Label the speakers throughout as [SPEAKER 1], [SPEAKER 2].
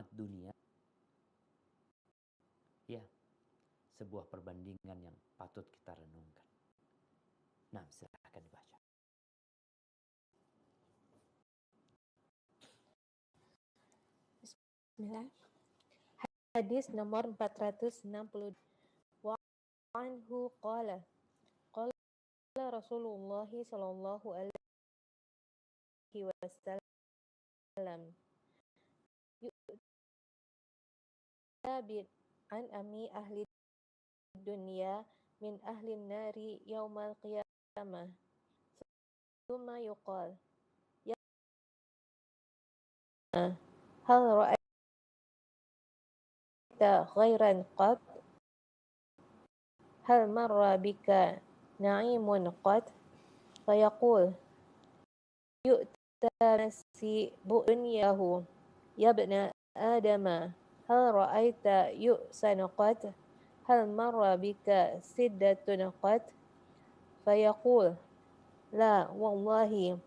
[SPEAKER 1] dunia, ya, sebuah perbandingan yang patut kita renungkan. Nah, silahkan dibaca.
[SPEAKER 2] Bismillah. Hadis nomor 460. Wa anhu qala Rasulullah sallallahu alaihi wasallam yu'tabid an ami ahli dunya min ahli nari yaumal qiyamah thumma yuqal ya hal ra'aita ghairan qad hal marra bika na'imun qad fayaqul yu'ta nasi bunyahu ya ibna adama hal ra'aita yu'san qad hal marra bika siddatun qad fayaqul la wallahi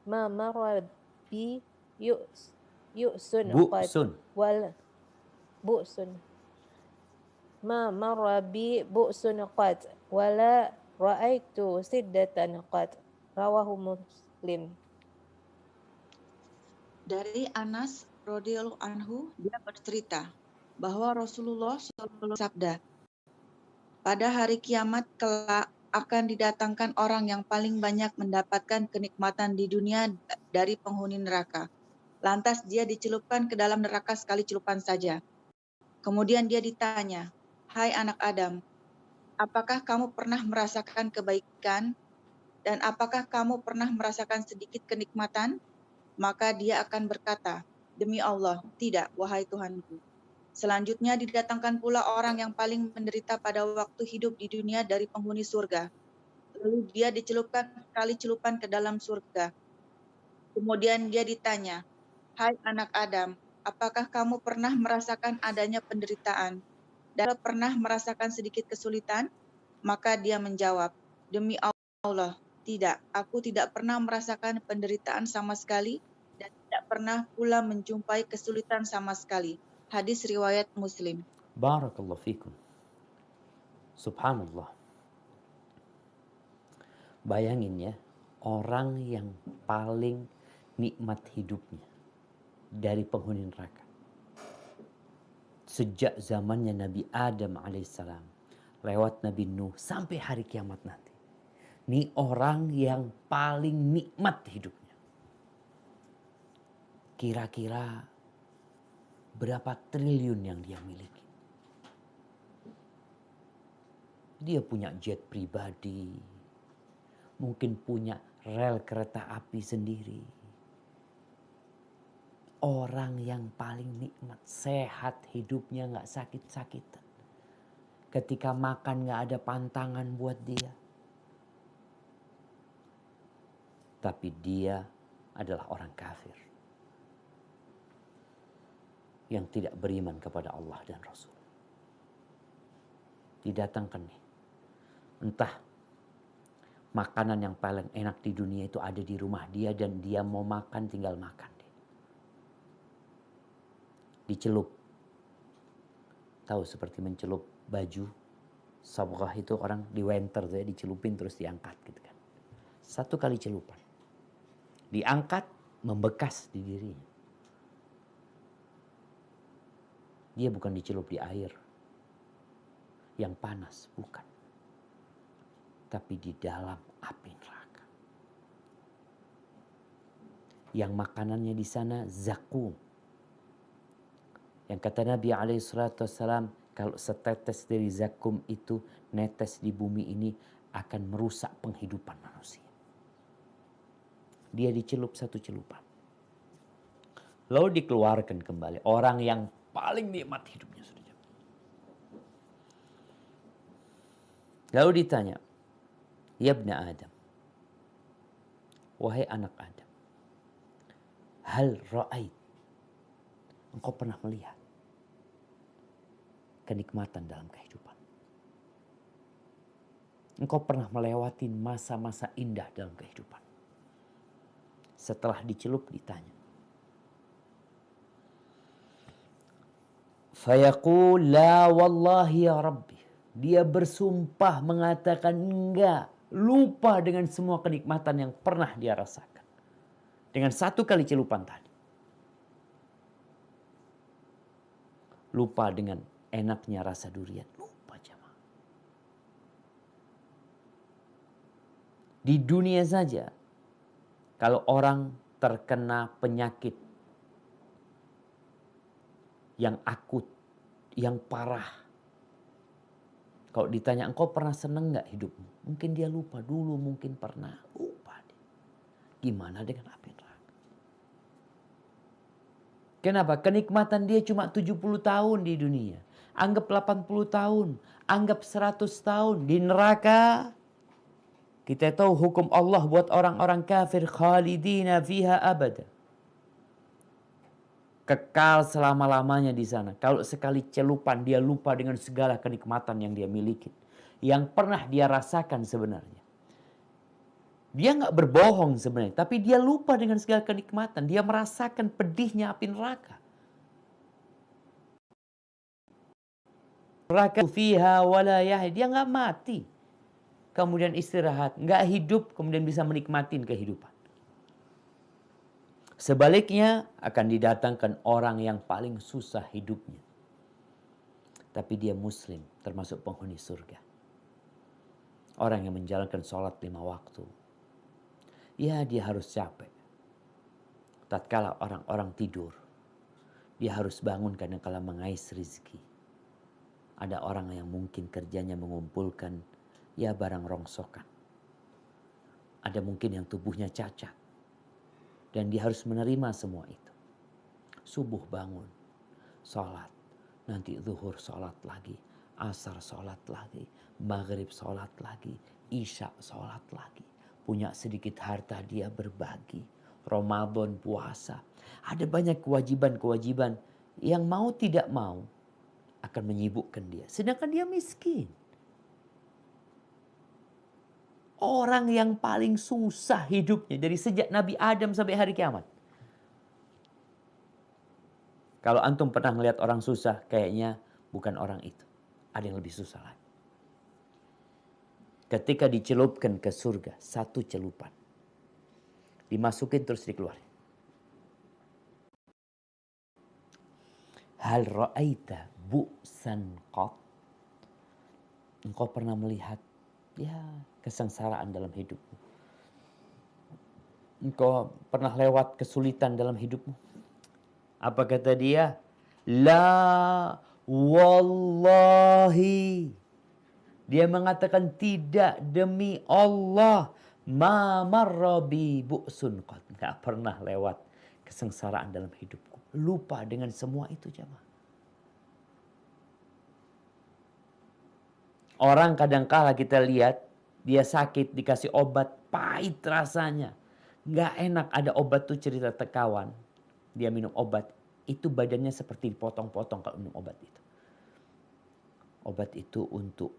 [SPEAKER 2] ma marra bi yu'sun qad
[SPEAKER 1] Bu'sun.
[SPEAKER 2] wal bu'sun ma marra bi bu'sun qad wala ra'aitu siddatan qad rawahu Muslim.
[SPEAKER 3] Dari Anas radhiyallahu anhu, dia bercerita bahwa Rasulullah SAW sabda, pada hari kiamat kelak akan didatangkan orang yang paling banyak mendapatkan kenikmatan di dunia dari penghuni neraka. Lantas dia dicelupkan ke dalam neraka sekali celupan saja. Kemudian dia ditanya, "Hai anak Adam, apakah kamu pernah merasakan kebaikan dan apakah kamu pernah merasakan sedikit kenikmatan?" Maka dia akan berkata, "Demi Allah, tidak, wahai Tuhanku." Selanjutnya didatangkan pula orang yang paling menderita pada waktu hidup di dunia dari penghuni surga. Lalu dia dicelupkan sekali celupan ke dalam surga. Kemudian dia ditanya, "Hai anak Adam, apakah kamu pernah merasakan adanya penderitaan dan pernah merasakan sedikit kesulitan?" Maka dia menjawab, "Demi Allah, tidak, aku tidak pernah merasakan penderitaan sama sekali dan tidak pernah pula menjumpai kesulitan sama sekali." Hadis riwayat Muslim.
[SPEAKER 1] Barakallahu fikum. Subhanallah. Bayangin ya, orang yang paling nikmat hidupnya dari penghuni neraka. Sejak zamannya Nabi Adam alaihissalam, lewat Nabi Nuh sampai hari kiamat nanti. Ini orang yang paling nikmat hidupnya. Kira-kira berapa triliun yang dia miliki? Dia punya jet pribadi, mungkin punya rel kereta api sendiri. Orang yang paling nikmat, sehat hidupnya, gak sakit-sakitan. Ketika makan gak ada pantangan buat dia. Tapi dia adalah orang kafir yang tidak beriman kepada Allah dan Rasul. Didatangkan nih, entah makanan yang paling enak di dunia itu ada di rumah dia dan dia mau makan tinggal makan. Dicelup. Tahu seperti mencelup baju. Sabghah itu orang di winter ya, dicelupin terus diangkat gitu kan. Satu kali celupan. Diangkat, membekas di dirinya. Dia bukan dicelup di air yang panas, bukan. Tapi di dalam api neraka. Yang makanannya di sana zakum. Yang kata Nabi SAW, kalau setetes dari zakum itu netes di bumi ini akan merusak penghidupan manusia. Dia dicelup satu celupan. Lalu dikeluarkan kembali. Orang yang paling nikmat hidupnya. Lalu ditanya, "Ya ibna Adam, wahai anak Adam, hal ra'ait, engkau pernah melihat kenikmatan dalam kehidupan? Engkau pernah melewati masa-masa indah dalam kehidupan?" Setelah dicelup ditanya, Fayaqul la wallahi ya Rabbi. Dia bersumpah mengatakan enggak. Lupa dengan semua kenikmatan yang pernah dia rasakan. Dengan satu kali celupan tadi. Lupa dengan enaknya rasa durian. Lupa jemaah. Di dunia saja. Kalau orang terkena penyakit yang akut, yang parah. Kalau ditanya, engkau pernah seneng gak hidupmu? Mungkin dia lupa dulu, mungkin pernah. Lupa dia. Gimana dengan api neraka? Kenapa? Kenikmatan dia cuma 70 tahun di dunia. Anggap 80 tahun. Anggap 100 tahun. Di neraka, kita tahu hukum Allah buat orang-orang kafir. Khalidina fiha abada. Kekal selama-lamanya di sana. Kalau sekali celupan dia lupa dengan segala kenikmatan yang dia miliki. Yang pernah dia rasakan sebenarnya. Dia nggak berbohong sebenarnya. Tapi dia lupa dengan segala kenikmatan. Dia merasakan pedihnya api neraka. Neraka fiha wala yahya. Dia nggak mati. Kemudian istirahat. Nggak hidup kemudian bisa menikmati kehidupan. Sebaliknya akan didatangkan orang yang paling susah hidupnya. Tapi dia muslim, termasuk penghuni surga. Orang yang menjalankan sholat 5 waktu. Ya dia harus capek. Tatkala orang-orang tidur, dia harus bangun kadang-kala mengais rezeki. Ada orang yang mungkin kerjanya mengumpulkan ya barang rongsokan. Ada mungkin yang tubuhnya cacat. Dan dia harus menerima semua itu. Subuh bangun, sholat. Nanti zuhur sholat lagi. Asar sholat lagi. Maghrib sholat lagi. Isya sholat lagi. Punya sedikit harta dia berbagi. Ramadan puasa. Ada banyak kewajiban-kewajiban yang mau tidak mau akan menyibukkan dia. Sedangkan dia miskin. Orang yang paling susah hidupnya dari sejak Nabi Adam sampai hari kiamat. Kalau antum pernah melihat orang susah, kayaknya bukan orang itu. Ada yang lebih susah lagi. Ketika dicelupkan ke surga, satu celupan. Dimasukin terus dikeluarin. Hal ra'aita bu'san qat. Engkau pernah melihat kesengsaraan dalam hidupmu. Engkau pernah lewat kesulitan dalam hidupmu. Apa kata dia? La wallahi. Dia mengatakan tidak, demi Allah. Ma marrabi bu'sun qat. Gak pernah lewat kesengsaraan dalam hidupku. Lupa dengan semua itu jemaah. Orang kadang-kala kita lihat, dia sakit, dikasih obat, pahit rasanya. Nggak enak, ada obat tuh cerita kawan. Dia minum obat, itu badannya seperti dipotong-potong kalau minum obat itu. Obat itu untuk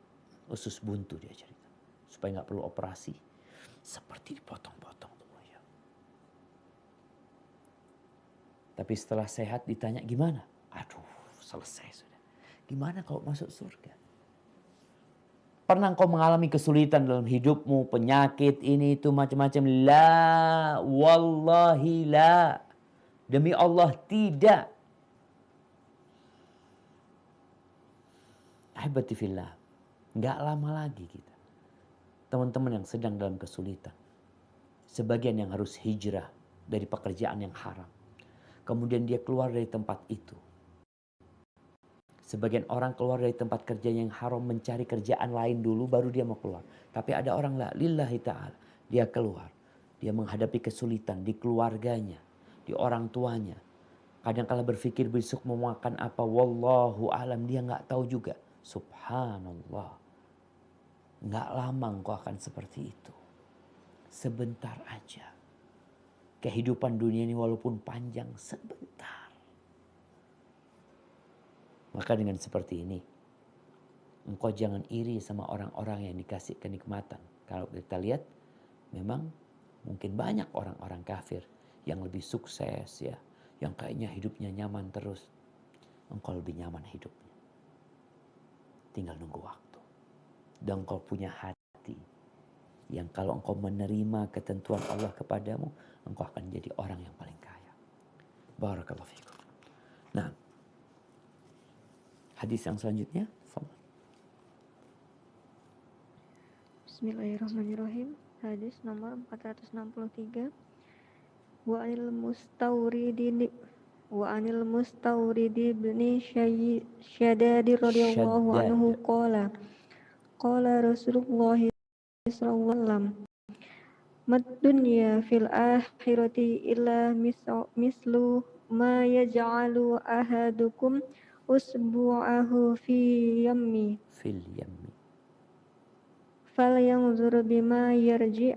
[SPEAKER 1] usus buntu dia cerita. Supaya nggak perlu operasi. Seperti dipotong-potong. Tapi setelah sehat ditanya gimana? Aduh, selesai sudah. Gimana kalau masuk surga? Pernah engkau mengalami kesulitan dalam hidupmu, penyakit ini itu macam-macam? La, wallahi la. Demi Allah tidak. Ahibati fillah. Enggak lama lagi kita. Teman-teman yang sedang dalam kesulitan. Sebagian yang harus hijrah dari pekerjaan yang haram. Kemudian dia keluar dari tempat itu. Sebagian orang keluar dari tempat kerja yang haram mencari kerjaan lain dulu baru dia mau keluar. Tapi ada orang lillahi ta'ala. Dia keluar. Dia menghadapi kesulitan di keluarganya. Di orang tuanya. Kadang-kala berpikir besok mau makan apa. Wallahu alam. Dia gak tahu juga. Subhanallah. Gak lama engkau akan seperti itu. Sebentar aja. Kehidupan dunia ini walaupun panjang sebentar. Maka dengan seperti ini, engkau jangan iri sama orang-orang yang dikasih kenikmatan. Kalau kita lihat, memang mungkin banyak orang-orang kafir yang lebih sukses ya, yang kayaknya hidupnya nyaman terus. engkau lebih nyaman hidupnya. Tinggal nunggu waktu. Dan engkau punya hati yang kalau engkau menerima ketentuan Allah kepadamu, engkau akan jadi orang yang paling kaya. Barakallahu fikum. Nah, hadis yang selanjutnya.
[SPEAKER 4] Bismillahirrahmanirrahim. Hadis nomor 463. Wa anil mustawridi bin Syaddad radhiyallahu anhu qala Rasulullah sallallahu alaihi wasallam mad dunya fil akhirati illa mislu ma yaj'alu ahadukum usbu'ahu fil yammi falyanzur bima yarji'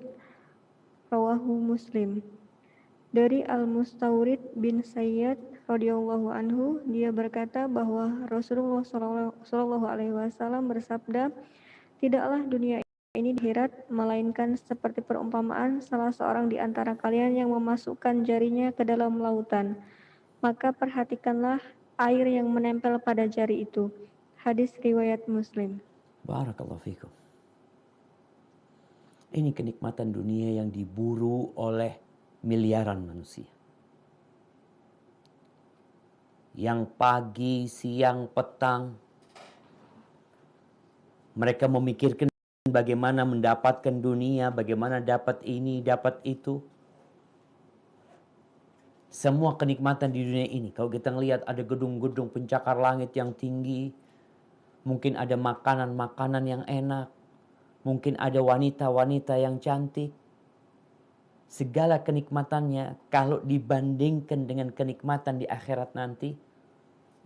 [SPEAKER 4] rawahu Muslim. Dari Al-Mustawrid bin Sayyad radhiyallahu anhu, dia berkata bahwa Rasulullah sallallahu alaihi wasallam bersabda, tidaklah dunia ini di akhirat melainkan seperti perumpamaan salah seorang di antara kalian yang memasukkan jarinya ke dalam lautan. Maka perhatikanlah air yang menempel pada jari itu. Hadis riwayat Muslim.
[SPEAKER 1] Barakallahu fikum. Ini kenikmatan dunia yang diburu oleh miliaran manusia. Yang pagi, siang, petang, mereka memikirkan bagaimana mendapatkan dunia, bagaimana dapat ini, dapat itu. Semua kenikmatan di dunia ini, kalau kita ngelihat ada gedung-gedung pencakar langit yang tinggi, mungkin ada makanan-makanan yang enak, mungkin ada wanita-wanita yang cantik. Segala kenikmatannya kalau dibandingkan dengan kenikmatan di akhirat nanti,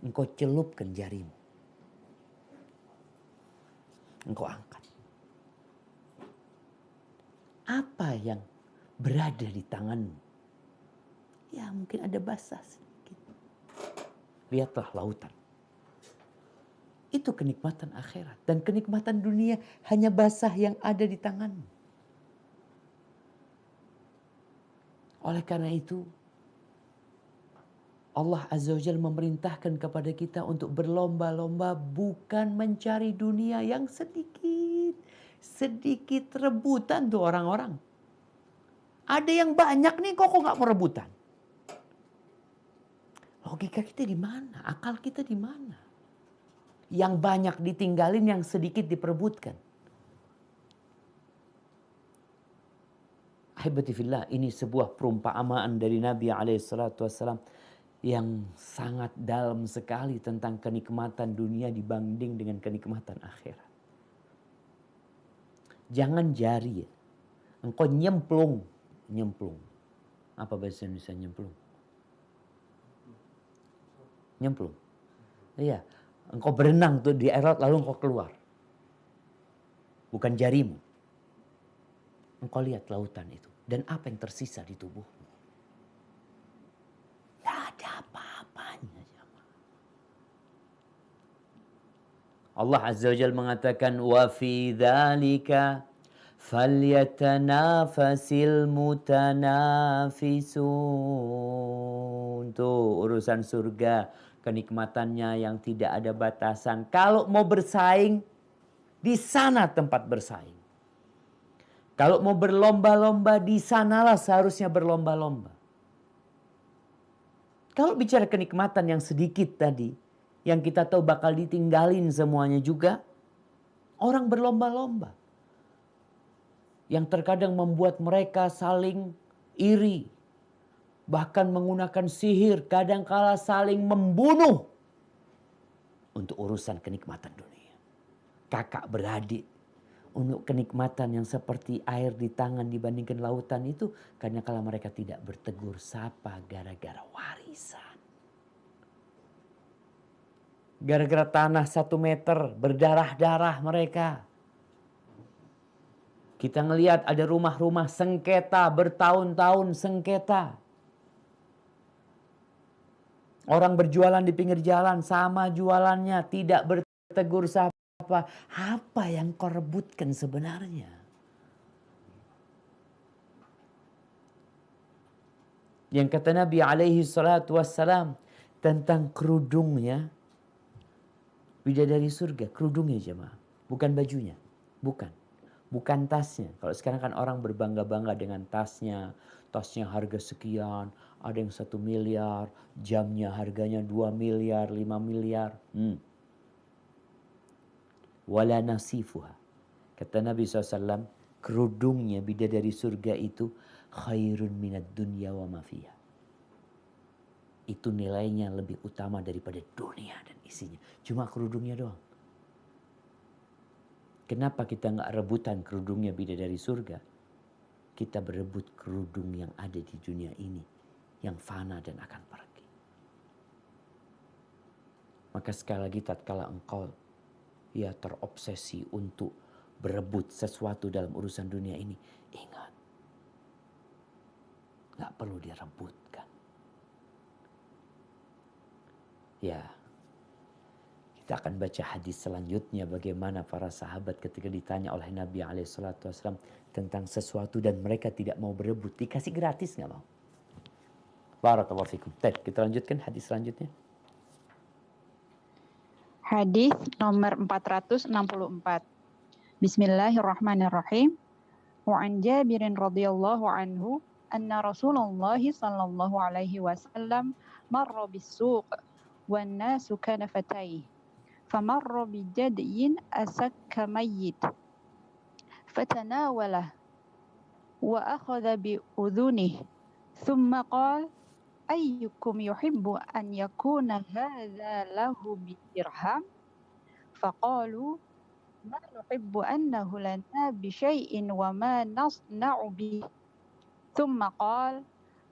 [SPEAKER 1] engkau celupkan jarimu. Engkau angkat. Apa yang berada di tanganmu? Ya mungkin ada basah sedikit. Lihatlah lautan. Itu kenikmatan akhirat. Dan kenikmatan dunia hanya basah yang ada di tanganmu. Oleh karena itu, Allah Azza wa Jalla memerintahkan kepada kita untuk berlomba-lomba bukan mencari dunia yang sedikit. Sedikit rebutan tuh orang-orang. Ada yang banyak nih kok gak mau rebutan. Logika kita di mana? Akal kita di mana? Yang banyak ditinggalin, yang sedikit diperebutkan. Ahibati fillah, ini sebuah perumpamaan dari Nabi SAW yang sangat dalam sekali tentang kenikmatan dunia dibanding dengan kenikmatan akhirat. Jangan jari ya. Engkau nyemplung. Apa bahasa Indonesia nyemplung? Nyemplung. Iya. Engkau berenang tuh di air laut lalu engkau keluar. Bukan jarimu. Engkau lihat lautan itu. Dan apa yang tersisa di tubuhmu. Tidak ada apa-apanya. Allah Azza wa Jalla mengatakan, wa fi dzalika falyatanafasil mutanafisun. Tuh urusan surga, kenikmatannya yang tidak ada batasan. Kalau mau bersaing, di sana tempat bersaing. Kalau mau berlomba-lomba, di sanalah seharusnya berlomba-lomba. Kalau bicara kenikmatan yang sedikit tadi, yang kita tahu bakal ditinggalin semuanya juga, orang berlomba-lomba. Yang terkadang membuat mereka saling iri. Bahkan menggunakan sihir, kadangkala saling membunuh. Untuk urusan kenikmatan dunia. Kakak beradik. Untuk kenikmatan yang seperti air di tangan dibandingkan lautan itu, karena kalau mereka tidak bertegur sapa gara-gara warisan. Gara-gara tanah 1 meter berdarah-darah mereka. Kita ngelihat ada rumah-rumah sengketa, bertahun-tahun sengketa. Orang berjualan di pinggir jalan sama jualannya, tidak bertegur sapa. Apa yang kau rebutkan sebenarnya? Yang kata Nabi alaihi salatu wassalam tentang kerudungnya, Bidadari surga, kerudungnya jemaah. Bukan bajunya. Bukan. Bukan tasnya. Kalau sekarang kan orang berbangga-bangga dengan tasnya. Tasnya harga sekian. Ada yang 1 miliar. Jamnya harganya 2 miliar, 5 miliar. Wala nasifuha. Kata Nabi SAW, kerudungnya bidadari surga itu khairun minad dunya wa ma fiha. Itu nilainya lebih utama daripada dunia dan isinya. Cuma kerudungnya doang. Kenapa kita nggak rebutan kerudungnya bidadari surga? Kita berebut kerudung yang ada di dunia ini. Yang fana dan akan pergi. Maka sekali lagi tatkala engkau terobsesi untuk berebut sesuatu dalam urusan dunia ini, ingat, nggak perlu direbutkan. Ya, kita akan baca hadis selanjutnya bagaimana para sahabat ketika ditanya oleh Nabi SAW tentang sesuatu dan mereka tidak mau berebut, dikasih gratis nggak mau. Barakallahu fikum. Kita lanjutkan hadis selanjutnya.
[SPEAKER 5] Hadis nomor 464. Bismillahirrahmanirrahim. Wa an Jabirin radhiyallahu anhu anna Rasulullah sallallahu alaihi wasallam marra bis-suq wan nasu kanafatayhi. Famarra bi jadyin asakka mayyit. Fatanawalah wa akhadha bi udhunihi. Thumma qala ayyukum yuhibbu an yakuna hadha lahu bidirham? Faqalu ma nuhibbu annahu lana bisyai'in wa ma nasna'u bih. Thumma qala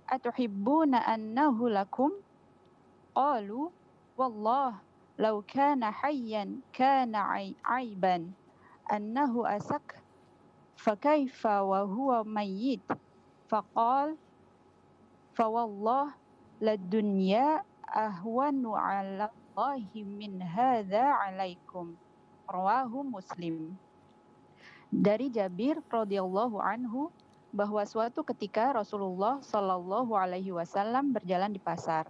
[SPEAKER 5] atuhibbuna annahu lakum? Qalu wallah law kana hayyan kana aiban annahu asak fakaifa wa huwa mayyit. Faqala fawallah ladunya ahwanu ala Allahi min hadha alaikum. Rawahu Muslim. Dari Jabir radhiyallahu anhu bahwa suatu ketika Rasulullah Shallallahu alaihi wasallam berjalan di pasar.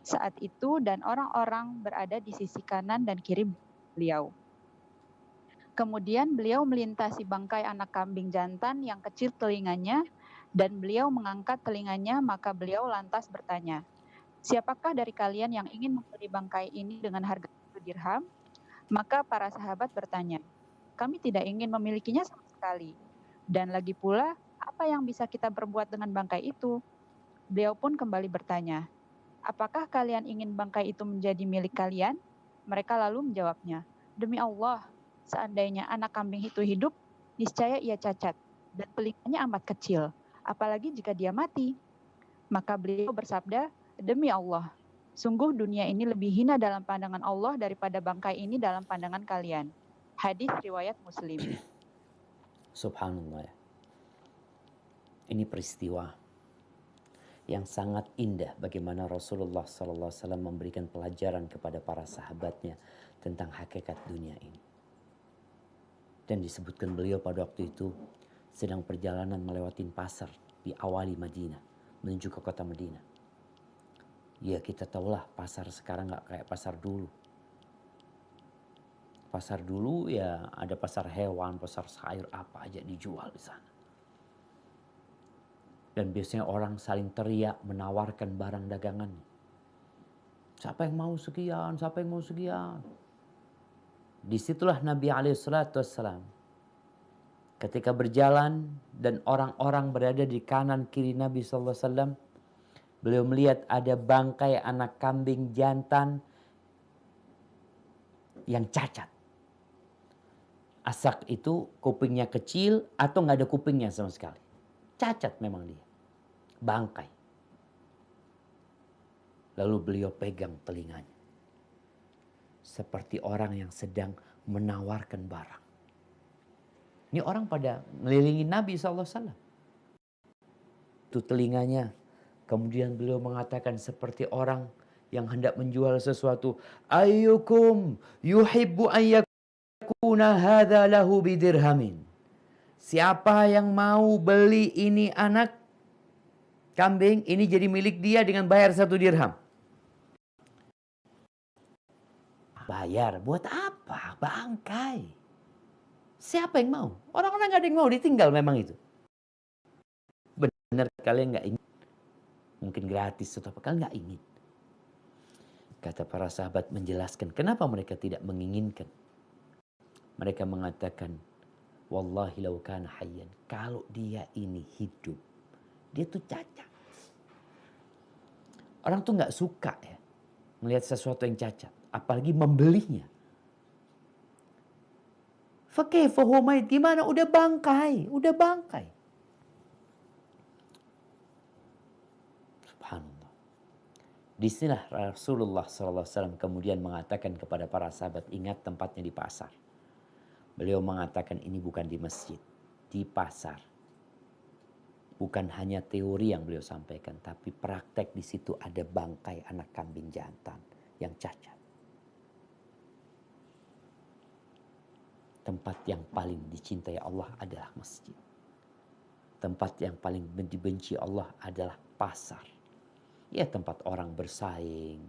[SPEAKER 5] Saat itu dan orang-orang berada di sisi kanan dan kiri beliau. Kemudian beliau melintasi bangkai anak kambing jantan yang kecil telinganya dan beliau mengangkat telinganya, maka beliau lantas bertanya, siapakah dari kalian yang ingin membeli bangkai ini dengan harga 1 dirham? Maka para sahabat bertanya, kami tidak ingin memilikinya sama sekali. Dan lagi pula, apa yang bisa kita berbuat dengan bangkai itu? Beliau pun kembali bertanya, apakah kalian ingin bangkai itu menjadi milik kalian? Mereka lalu menjawabnya, demi Allah, seandainya anak kambing itu hidup, niscaya ia cacat dan telinganya amat kecil. Apalagi jika dia mati. Maka beliau bersabda, demi Allah, sungguh dunia ini lebih hina dalam pandangan Allah daripada bangkai ini dalam pandangan kalian. Hadis riwayat Muslim.
[SPEAKER 1] Subhanallah. Ini peristiwa yang sangat indah bagaimana Rasulullah SAW memberikan pelajaran kepada para sahabatnya tentang hakikat dunia ini. Dan disebutkan beliau pada waktu itu sedang perjalanan melewati pasar di awali Madinah menuju ke kota Madinah. Ya kita tahulah pasar sekarang gak kayak pasar dulu. Pasar dulu ya ada pasar hewan, pasar sayur apa aja dijual di sana. Dan biasanya orang saling teriak menawarkan barang dagangannya. Siapa yang mau sekian, siapa yang mau sekian. Disitulah Nabi SAW ketika berjalan dan orang-orang berada di kanan kiri Nabi SAW, beliau melihat ada bangkai anak kambing jantan yang cacat. Asak itu kupingnya kecil atau nggak ada kupingnya sama sekali. Cacat memang dia. Bangkai. Lalu beliau pegang telinganya. Seperti orang yang sedang menawarkan barang. Ini orang pada ngelilingi Nabi SAW. Itu telinganya. Kemudian beliau mengatakan seperti orang yang hendak menjual sesuatu. Ayyukum yuhibbu an yakuna hadha lahu bidirhamin. Siapa yang mau beli ini anak kambing, ini jadi milik dia dengan bayar 1 dirham. Bayar. Buat apa? Bangkai. Siapa yang mau? Orang-orang nggak ada yang mau, ditinggal memang itu. Benar kalian nggak ingin? Mungkin gratis atau apa, kalian nggak ingin. Kata para sahabat menjelaskan kenapa mereka tidak menginginkan. Mereka mengatakan, wallahi law kana hayyan, kalau dia ini hidup, dia tuh cacat. Orang tuh nggak suka ya melihat sesuatu yang cacat, apalagi membelinya. Fakaifa huwa mayit, gimana udah bangkai, udah bangkai. Subhanallah. Disinilah Rasulullah SAW kemudian mengatakan kepada para sahabat, ingat tempatnya di pasar. Beliau mengatakan ini bukan di masjid, di pasar. Bukan hanya teori yang beliau sampaikan, tapi praktek di situ ada bangkai anak kambing jantan yang cacat. Tempat yang paling dicintai Allah adalah masjid. Tempat yang paling dibenci Allah adalah pasar. Ya, tempat orang bersaing,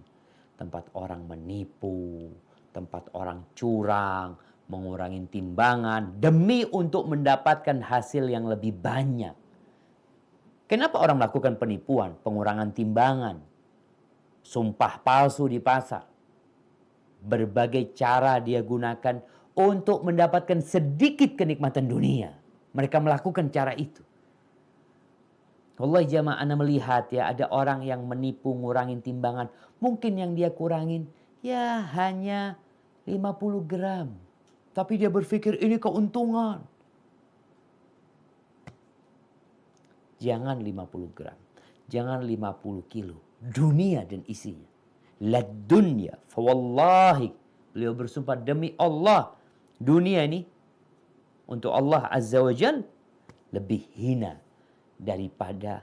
[SPEAKER 1] tempat orang menipu, tempat orang curang, mengurangi timbangan demi untuk mendapatkan hasil yang lebih banyak. Kenapa orang melakukan penipuan, pengurangan timbangan, sumpah palsu di pasar? Berbagai cara dia gunakan untuk mendapatkan sedikit kenikmatan dunia. Mereka melakukan cara itu. Wallahi jamaah, ana melihat ya ada orang yang menipu ngurangin timbangan. Mungkin yang dia kurangin ya hanya 50 gram. Tapi dia berpikir ini keuntungan. Jangan 50 gram. Jangan 50 kilo. Dunia dan isinya. La dunya fawallahi. Beliau bersumpah demi Allah. Dunia ini untuk Allah Azza wa Jal lebih hina daripada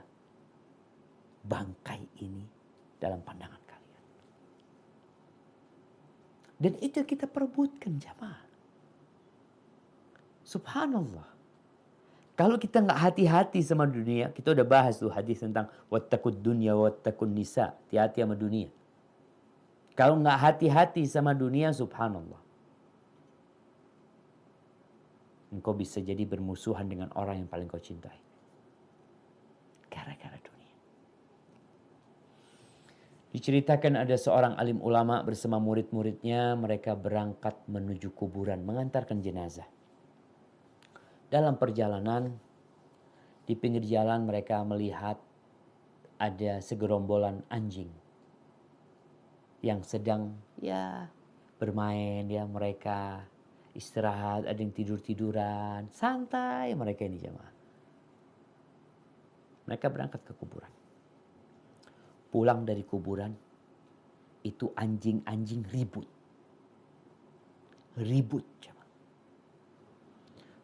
[SPEAKER 1] bangkai ini dalam pandangan kalian. Dan itu kita perebutkan jamaah. Subhanallah. Kalau kita nggak hati-hati sama dunia, kita udah bahas tuh hadis tentang wattaqud dunya wattaqun nisa, hati-hati sama dunia. Kalau nggak hati-hati sama dunia, subhanallah, engkau bisa jadi bermusuhan dengan orang yang paling kau cintai. Gara-gara dunia. Diceritakan ada seorang alim ulama bersama murid-muridnya, mereka berangkat menuju kuburan, mengantarkan jenazah. Dalam perjalanan, di pinggir jalan mereka melihat ada segerombolan anjing yang sedang ya bermain, ya mereka istirahat, ada yang tidur-tiduran, santai mereka ini jemaah. Mereka berangkat ke kuburan. Pulang dari kuburan, itu anjing-anjing ribut. Ribut jemaah.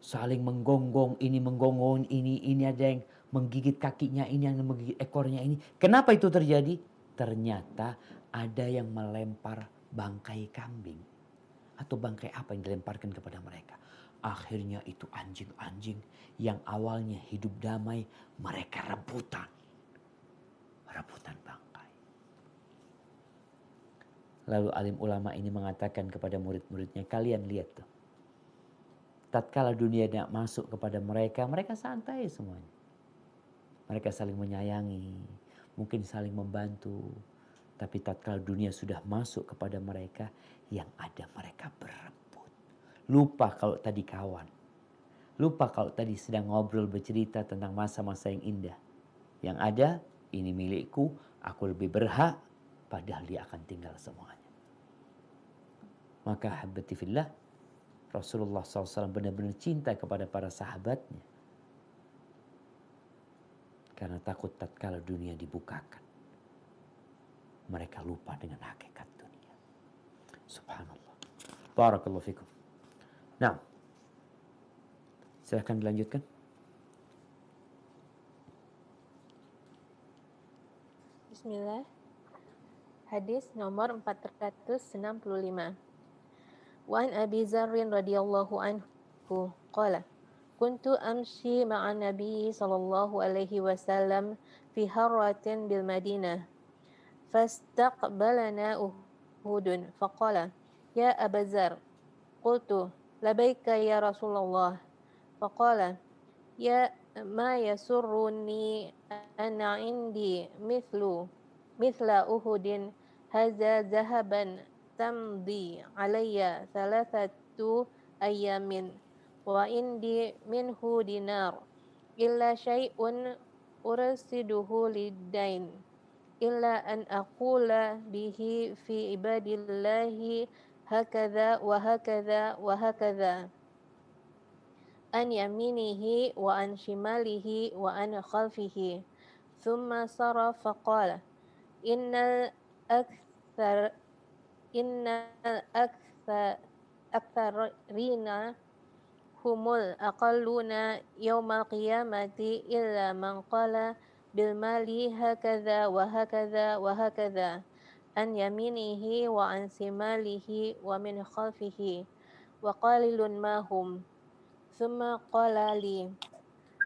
[SPEAKER 1] Saling menggonggong ini ada yang menggigit kakinya, ini yang menggigit ekornya ini. Kenapa itu terjadi? Ternyata ada yang melempar bangkai kambing. Atau bangkai apa yang dilemparkan kepada mereka. Akhirnya itu anjing-anjing yang awalnya hidup damai, mereka rebutan. Rebutan bangkai. Lalu alim ulama ini mengatakan kepada murid-muridnya, kalian lihat tuh. Tatkala dunia tidak masuk kepada mereka, mereka santai semuanya. Mereka saling menyayangi, mungkin saling membantu. Tapi tatkala dunia sudah masuk kepada mereka, yang ada mereka berebut. Lupa kalau tadi kawan. Lupa kalau tadi sedang ngobrol bercerita tentang masa-masa yang indah. Yang ada, ini milikku, aku lebih berhak, padahal dia akan tinggal semuanya. Maka habati fillah, Rasulullah SAW benar-benar cinta kepada para sahabatnya. Karena takut tatkala dunia dibukakan, mereka lupa dengan hakikat dunia. Subhanallah. Barakallahu fikum. Nah, silahkan dilanjutkan.
[SPEAKER 2] Bismillah. Hadis nomor 465. Wa an Abi Dzarrin radhiyallahu anhu qala kuntu amshi ma'an Nabi sallallahu alaihi wasallam fi harratin bil Madinah fastaqbalana Uhudun faqala Ya Aba Zar, qultu labaika ya Rasulullah. Faqala ya ma yasurruni ana indi mithla Uhudin hadza zahaban tamdi alayya thalathatu ayamin wa indi minhu dinar illa syai'un ursiduhu lidain illa an aqula bihi fi ibadillahi hakadha wa hakadha wa hakadha an yaminihi wa an shimalihi wa an khalfihi thumma saraf faqala innal akthar innal aktharina humul aqalluna yawmal qiyamati illa man qala bil mali hakadha wa hakadha wa hakadha an yaminihi wa an simalihi wa min khalfihi wa qalilun ma hum thumma qala li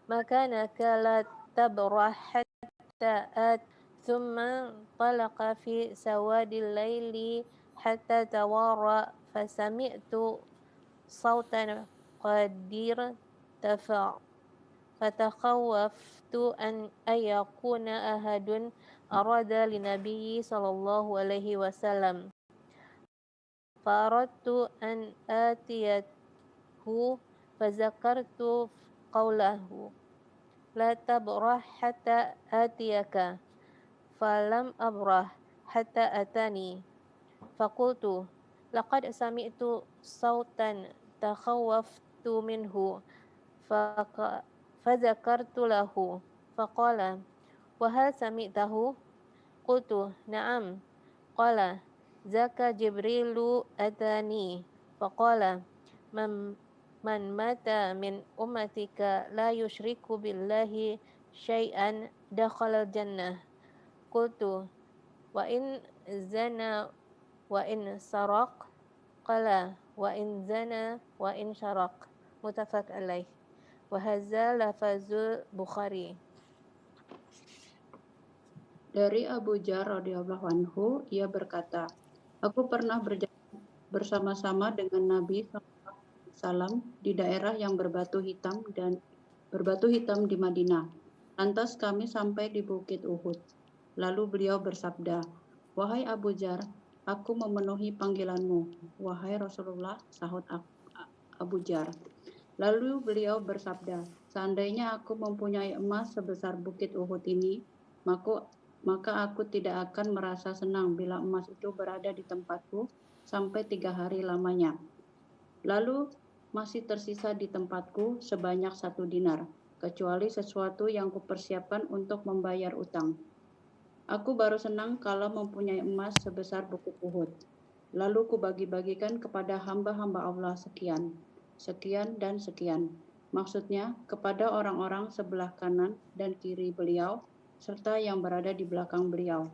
[SPEAKER 2] ma kana la tabrah hatta thumma talaqa fi sawadil layli hatta tawara fasami'tu sautan qadir tafa fatakhawwaftu an ayakuna ahadun arada linabiyyi sallallahu alaihi wasallam faradtu an atiyahu fazakartu qawlahu la tabrah hatta atiyaka falam abrah hatta atani faqultu laqad sami'tu sautan takhawwaftu minhu fazakartu lahu faqala wa hal sami'tahu qultu na'am qala zaka jibrilu atani faqala man mata min ummatika la yushriku billahi syai'an dakhala jannah qultu wa in zana wa in saraq qala wa in zana wa in syaraq muttafaq alaih wa hadza lafazul Bukhari.
[SPEAKER 6] Dari Abu Dzar radhiyallahu anhu, ia berkata, aku pernah berjalan bersama-sama dengan Nabi SAW di daerah yang berbatu hitam di Madinah. Lantas kami sampai di Bukit Uhud. Lalu beliau bersabda, wahai Abu Dzar, aku memenuhi panggilanmu. Wahai Rasulullah, sahut Abu Dzar. Lalu beliau bersabda, seandainya aku mempunyai emas sebesar Bukit Uhud ini, maka aku tidak akan merasa senang bila emas itu berada di tempatku sampai 3 hari lamanya. Lalu masih tersisa di tempatku sebanyak 1 dinar, kecuali sesuatu yang kupersiapkan untuk membayar utang. Aku baru senang kalau mempunyai emas sebesar Bukit Uhud. Lalu kubagi-bagikan kepada hamba-hamba Allah sekian, dan sekian. Maksudnya kepada orang-orang sebelah kanan dan kiri beliau, serta yang berada di belakang beliau.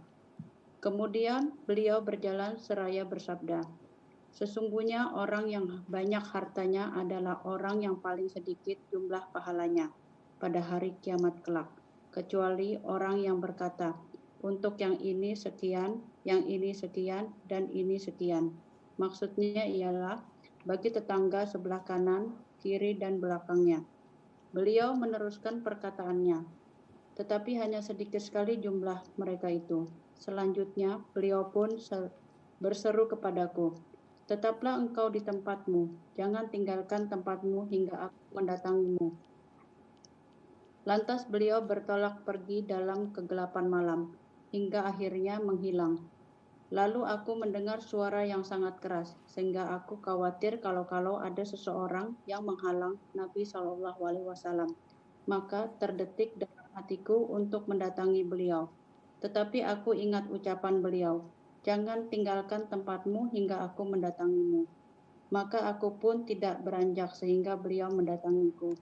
[SPEAKER 6] Kemudian beliau berjalan seraya bersabda, sesungguhnya orang yang banyak hartanya adalah orang yang paling sedikit jumlah pahalanya pada hari kiamat kelak, kecuali orang yang berkata, untuk yang ini sekian, yang ini sekian, dan ini sekian. Maksudnya ialah bagi tetangga sebelah kanan, kiri, dan belakangnya. Beliau meneruskan perkataannya, tetapi hanya sedikit sekali jumlah mereka itu. Selanjutnya beliau pun berseru kepadaku, tetaplah engkau di tempatmu, jangan tinggalkan tempatmu hingga aku mendatangimu. Lantas beliau bertolak pergi dalam kegelapan malam, hingga akhirnya menghilang. Lalu aku mendengar suara yang sangat keras, sehingga aku khawatir kalau ada seseorang yang menghalang Nabi SAW. Maka terdetik dalam hatiku untuk mendatangi beliau. Tetapi aku ingat ucapan beliau, jangan tinggalkan tempatmu hingga aku mendatangimu. Maka aku pun tidak beranjak sehingga beliau mendatangiku.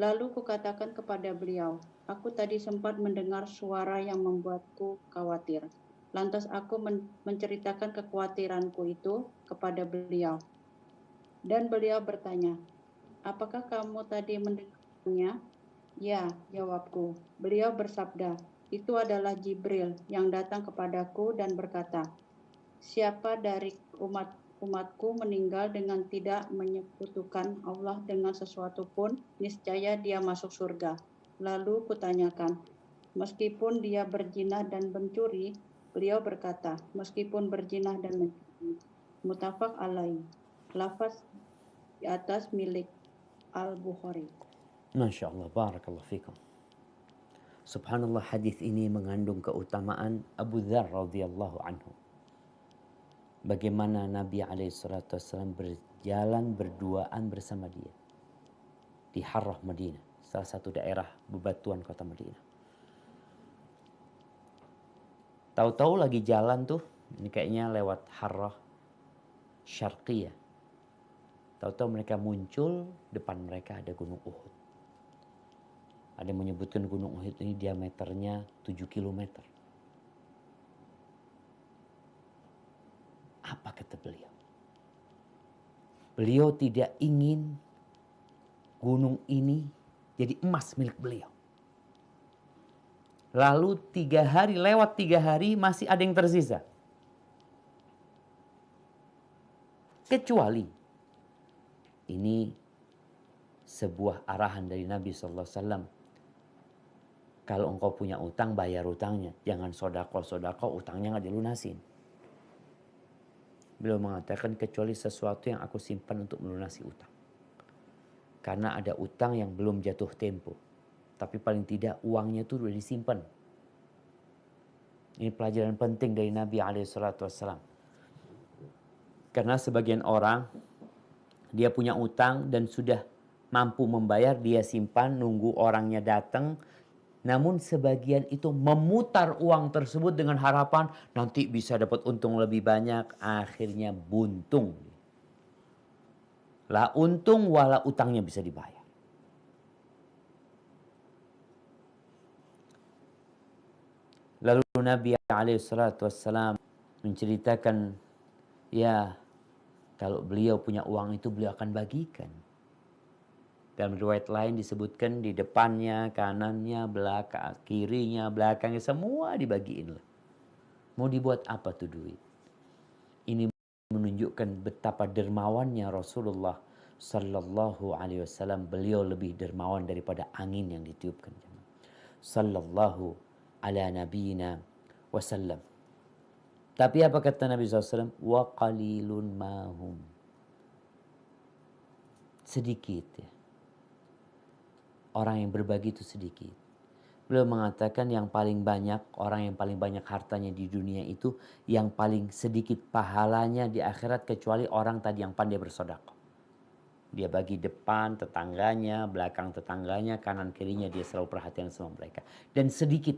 [SPEAKER 6] Lalu kukatakan kepada beliau, aku tadi sempat mendengar suara yang membuatku khawatir. Lantas aku menceritakan kekhawatiranku itu kepada beliau. Dan beliau bertanya, apakah kamu tadi mendengarnya? Ya, jawabku. Beliau bersabda, itu adalah Jibril yang datang kepadaku dan berkata, siapa dari umatku meninggal dengan tidak menyekutukan Allah dengan sesuatu pun, niscaya dia masuk surga. Lalu kutanyakan, meskipun dia berzina dan mencuri, beliau berkata, meskipun berzina dan mencuri. Muttafaq alaih. Lafaz di atas milik Al-Bukhari.
[SPEAKER 1] Masya Allah, barakallah fikum. Subhanallah, hadis ini mengandung keutamaan Abu Dzar radhiyallahu anhu. Bagaimana Nabi SAW berjalan berduaan bersama dia di Harrah Madinah, salah satu daerah bebatuan kota Madinah. Tahu-tahu lagi jalan tuh, ini kayaknya lewat Harrah Syarqiyah. Tahu-tahu mereka muncul, depan mereka ada Gunung Uhud. Ada yang menyebutkan Gunung Uhud ini diameternya 7 kilometer. Apa kata beliau? Beliau tidak ingin gunung ini jadi emas milik beliau. Lalu 3 hari, lewat 3 hari masih ada yang tersisa. Kecuali ini sebuah arahan dari Nabi SAW. Kalau engkau punya utang, bayar utangnya. Jangan sodako, utangnya nggak dilunasin. Beliau mengatakan kecuali sesuatu yang aku simpan untuk melunasi utang. Karena ada utang yang belum jatuh tempo. Tapi paling tidak uangnya itu sudah disimpan. Ini pelajaran penting dari Nabi SAW. Karena sebagian orang, dia punya utang dan sudah mampu membayar, dia simpan, nunggu orangnya datang. Namun sebagian itu memutar uang tersebut dengan harapan nanti bisa dapat untung lebih banyak. Akhirnya buntung. La untung wala utangnya bisa dibayar. Lalu Nabi SAW menceritakan, ya kalau beliau punya uang itu beliau akan bagikan. Dalam riwayat lain disebutkan di depannya, kanannya, belakang, kirinya, belakangnya, semua dibagiin lah. Mau dibuat apa tuh duit? Ini menunjukkan betapa dermawannya Rasulullah Sallallahu Alaihi Wasallam. Beliau lebih dermawan daripada angin yang ditiupkan. Sallallahu ala nabiyina wasallam. Tapi apa kata Nabi SAW? Wa qalilun mahum. Sedikit ya. Orang yang berbagi itu sedikit. Beliau mengatakan yang paling banyak, orang yang paling banyak hartanya di dunia itu yang paling sedikit pahalanya di akhirat kecuali orang tadi yang pandai bersedekah. Dia bagi depan tetangganya, belakang tetangganya, kanan kirinya, dia selalu perhatian sama mereka. Dan sedikit.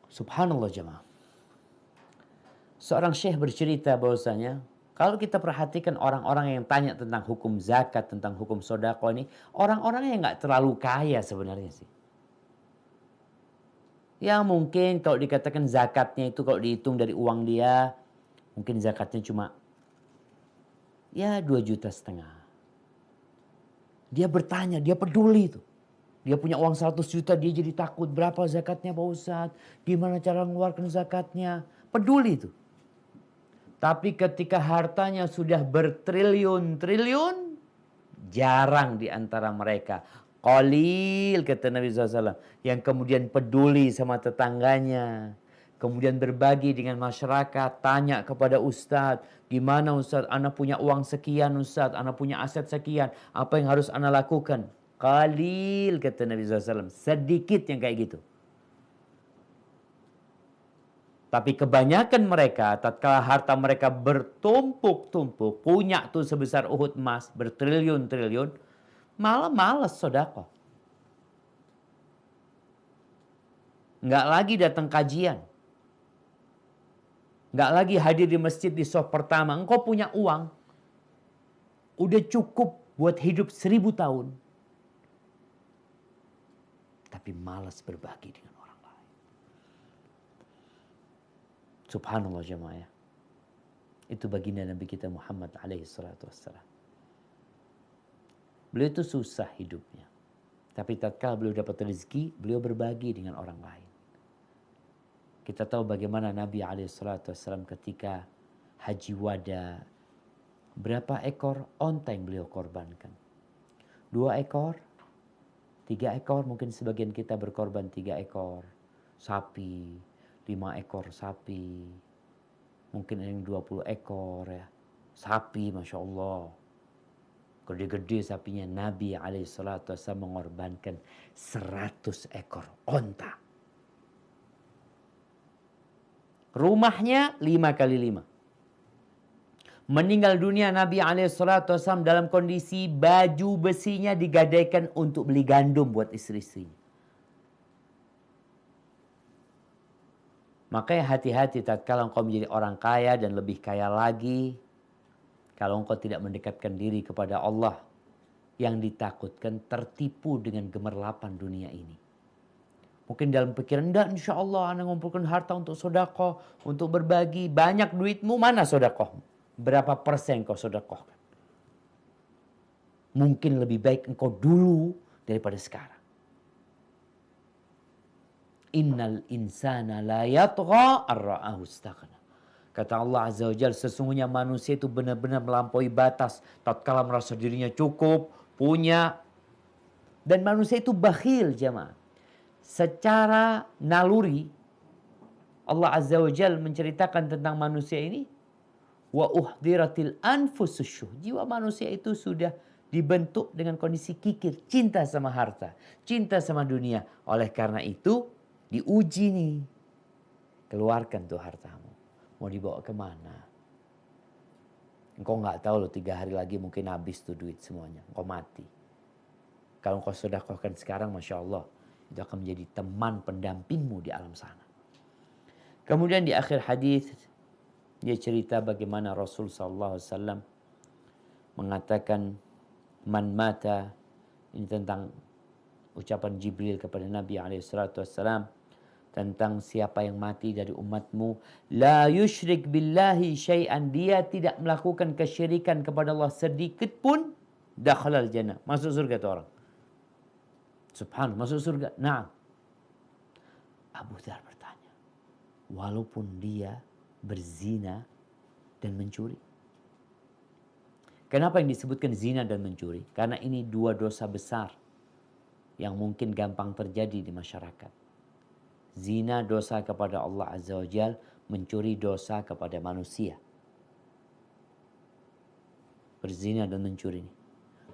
[SPEAKER 1] Subhanallah jemaah. Seorang syekh bercerita bahwasanya kalau kita perhatikan orang-orang yang tanya tentang hukum zakat, tentang hukum sodako ini, orang-orang yang nggak terlalu kaya sebenarnya sih. Ya mungkin kalau dikatakan zakatnya itu kalau dihitung dari uang dia, mungkin zakatnya cuma ya 2,5 juta. Dia bertanya, dia peduli itu. Dia punya uang 100 juta, dia jadi takut berapa zakatnya Pak Ustadz, gimana cara mengeluarkan zakatnya, peduli itu. Tapi ketika hartanya sudah bertriliun-triliun, jarang di antara mereka. Qalil kata Nabi SAW. Yang kemudian peduli sama tetangganya. Kemudian berbagi dengan masyarakat. Tanya kepada ustadz. Gimana ustadz? Ana punya uang sekian ustadz. Ana punya aset sekian. Apa yang harus ana lakukan? Qalil kata Nabi SAW. Sedikit yang kayak gitu. Tapi kebanyakan mereka, tatkala harta mereka bertumpuk-tumpuk, punya tuh sebesar Uhud emas, bertriliun-triliun, malah malas sedekah. Nggak lagi datang kajian. Nggak lagi hadir di masjid di shaf pertama. Engkau punya uang, udah cukup buat hidup 1000 tahun. Tapi malas berbagi dengan orang. Subhanallah jemaah ya. Itu baginda Nabi kita Muhammad alaihi salatu wassalam. Beliau itu susah hidupnya. Tapi tatkala beliau dapat rezeki, beliau berbagi dengan orang lain. Kita tahu bagaimana Nabi SAW ketika haji wada, berapa ekor onta yang beliau korbankan? 2 ekor, 3 ekor, mungkin sebagian kita berkorban 3 ekor sapi, 5 ekor sapi, mungkin yang 20 ekor ya. Sapi, Masya Allah. Gede-gede sapinya. Nabi SAW mengorbankan 100 ekor onta. Rumahnya 5 kali 5. Meninggal dunia Nabi SAW dalam kondisi baju besinya digadaikan untuk beli gandum buat istri-istrinya. Makanya hati-hati tatkala engkau menjadi orang kaya dan lebih kaya lagi. Kalau engkau tidak mendekatkan diri kepada Allah, yang ditakutkan tertipu dengan gemerlapan dunia ini. Mungkin dalam pikiran, enggak, insya Allah Anda ngumpulkan harta untuk sedekah, untuk berbagi. Banyak duitmu, mana sedekah? Berapa persen kau sedekahkan? Mungkin lebih baik engkau dulu daripada sekarang. Innal insana la yatgha ar-ra'ahu istaghna. Kata Allah Azza wa Jalla, sesungguhnya manusia itu benar-benar melampaui batas tatkala merasa dirinya cukup, punya. Dan manusia itu bakhil, jemaah. Secara naluri Allah Azza wa Jalla menceritakan tentang manusia ini, wa uhdiratil anfusus syuh. Jiwa manusia itu sudah dibentuk dengan kondisi kikir, cinta sama harta, cinta sama dunia. Oleh karena itu diuji nih. Keluarkan tuh hartamu. Mau dibawa kemana? Engkau nggak tahu loh, 3 hari lagi mungkin habis tuh duit semuanya. Engkau mati. Kalau engkau sedekahkan sekarang, Masya Allah, itu akan menjadi teman pendampingmu di alam sana. Kemudian di akhir hadis dia cerita bagaimana Rasul SAW mengatakan, man mata, ini tentang ucapan Jibril kepada Nabi SAW tentang siapa yang mati dari umatmu, la yushrik billahi syai'an, dia tidak melakukan kesyirikan kepada Allah sedikit pun, dakhalal jannah, masuk surga tuh orang. Subhanallah, masuk surga. Nah, Abu Dzar bertanya, walaupun dia berzina dan mencuri. Kenapa yang disebutkan zina dan mencuri? Karena ini 2 dosa besar yang mungkin gampang terjadi di masyarakat. Zina dosa kepada Allah Azza wa Jal, mencuri dosa kepada manusia. Berzina dan mencuri ini.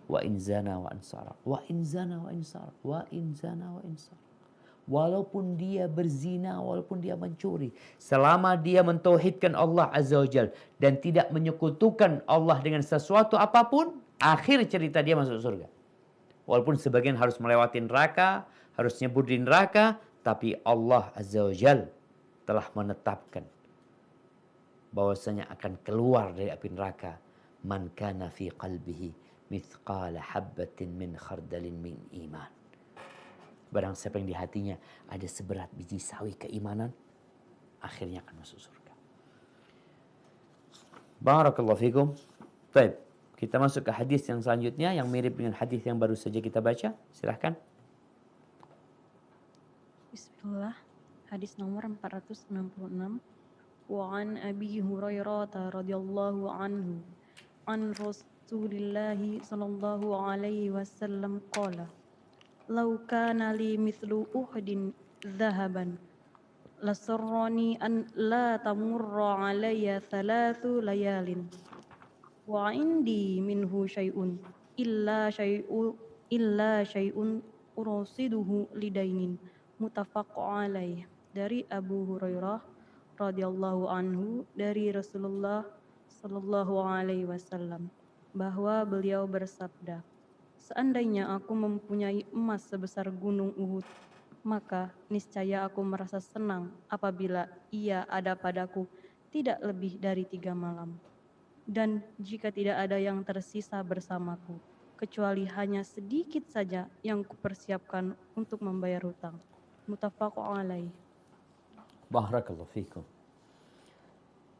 [SPEAKER 1] Wa in zana wa in saraq, wa in zana wa in saraq, wa in zana wa in saraq. Walaupun dia berzina, walaupun dia mencuri, selama dia mentauhidkan Allah Azza wa Jal dan tidak menyekutukan Allah dengan sesuatu apapun, akhir cerita dia masuk surga. Walaupun sebagian harus melewati neraka, harus nyebur di neraka, tapi Allah Azza wa Jal telah menetapkan bahwasanya akan keluar dari api neraka man kana fi qalbihi mithqala habbatin min khardalin min iman. Barang siapa yang di hatinya ada seberat biji sawi keimanan, akhirnya akan masuk surga. Barakallahu fikum. Baik, kita masuk ke hadis yang selanjutnya yang mirip dengan hadis yang baru saja kita baca. Silahkan.
[SPEAKER 7] Bismillah. Hadis nomor 466. Wa an Abi Hurairah radhiyallahu anhu an Rasulillahi sallallahu alaihi wasallam qala, "Law kana li mithlu Uhudin dhahaban lasarrani an la tamurra alayya 3 layalin wa indi minhu syai'un illa syai'un urasiduhu lidainin." Muttafaq alaih. Dari Abu Hurairah radhiyallahu anhu dari Rasulullah sallallahu alaihi wasallam bahwa beliau bersabda, "Seandainya aku mempunyai emas sebesar gunung Uhud, maka niscaya aku merasa senang apabila ia ada padaku tidak lebih dari 3 malam. Dan jika tidak ada yang tersisa bersamaku, kecuali hanya sedikit saja yang kupersiapkan untuk membayar hutang." Muttafaq alaih.
[SPEAKER 1] Barakallahu fikum.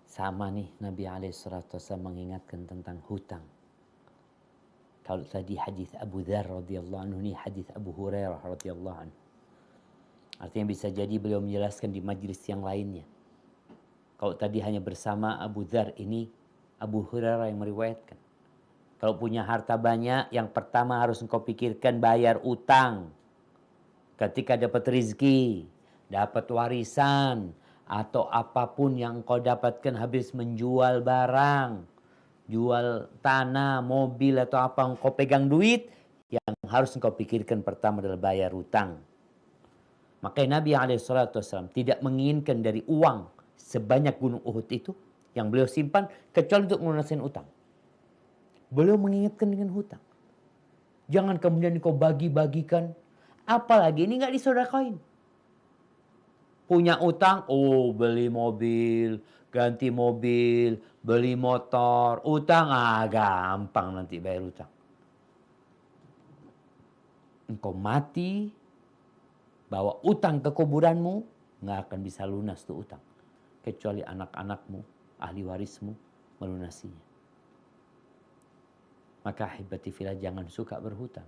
[SPEAKER 1] Sama nih Nabi SAW mengingatkan tentang hutang. Kalau tadi hadis Abu Dzar radhiyallahu anhu, ini hadis Abu Hurairah radhiyallahu anhu. Artinya bisa jadi beliau menjelaskan di majelis yang lainnya. Kalau tadi hanya bersama Abu Dzar, ini Abu Hurairah yang meriwayatkan. Kalau punya harta banyak, yang pertama harus engkau pikirkan bayar utang. Ketika dapat rizki, dapat warisan, atau apapun yang engkau dapatkan habis menjual barang, jual tanah, mobil, atau apa, engkau pegang duit, yang harus engkau pikirkan pertama adalah bayar utang. Makanya Nabi SAW tidak menginginkan dari uang sebanyak gunung Uhud itu yang beliau simpan kecuali untuk melunaskan utang. Beliau mengingatkan dengan hutang. Jangan kemudian kau bagi-bagikan. Apalagi ini nggak disodakain. Punya utang, oh beli mobil, ganti mobil, beli motor, utang, gampang nanti bayar utang. Engkau mati, bawa utang ke kuburanmu, nggak akan bisa lunas tuh utang. Kecuali anak-anakmu, ahli warismu, melunasinya. Maka ahibati fillah, jangan suka berhutang.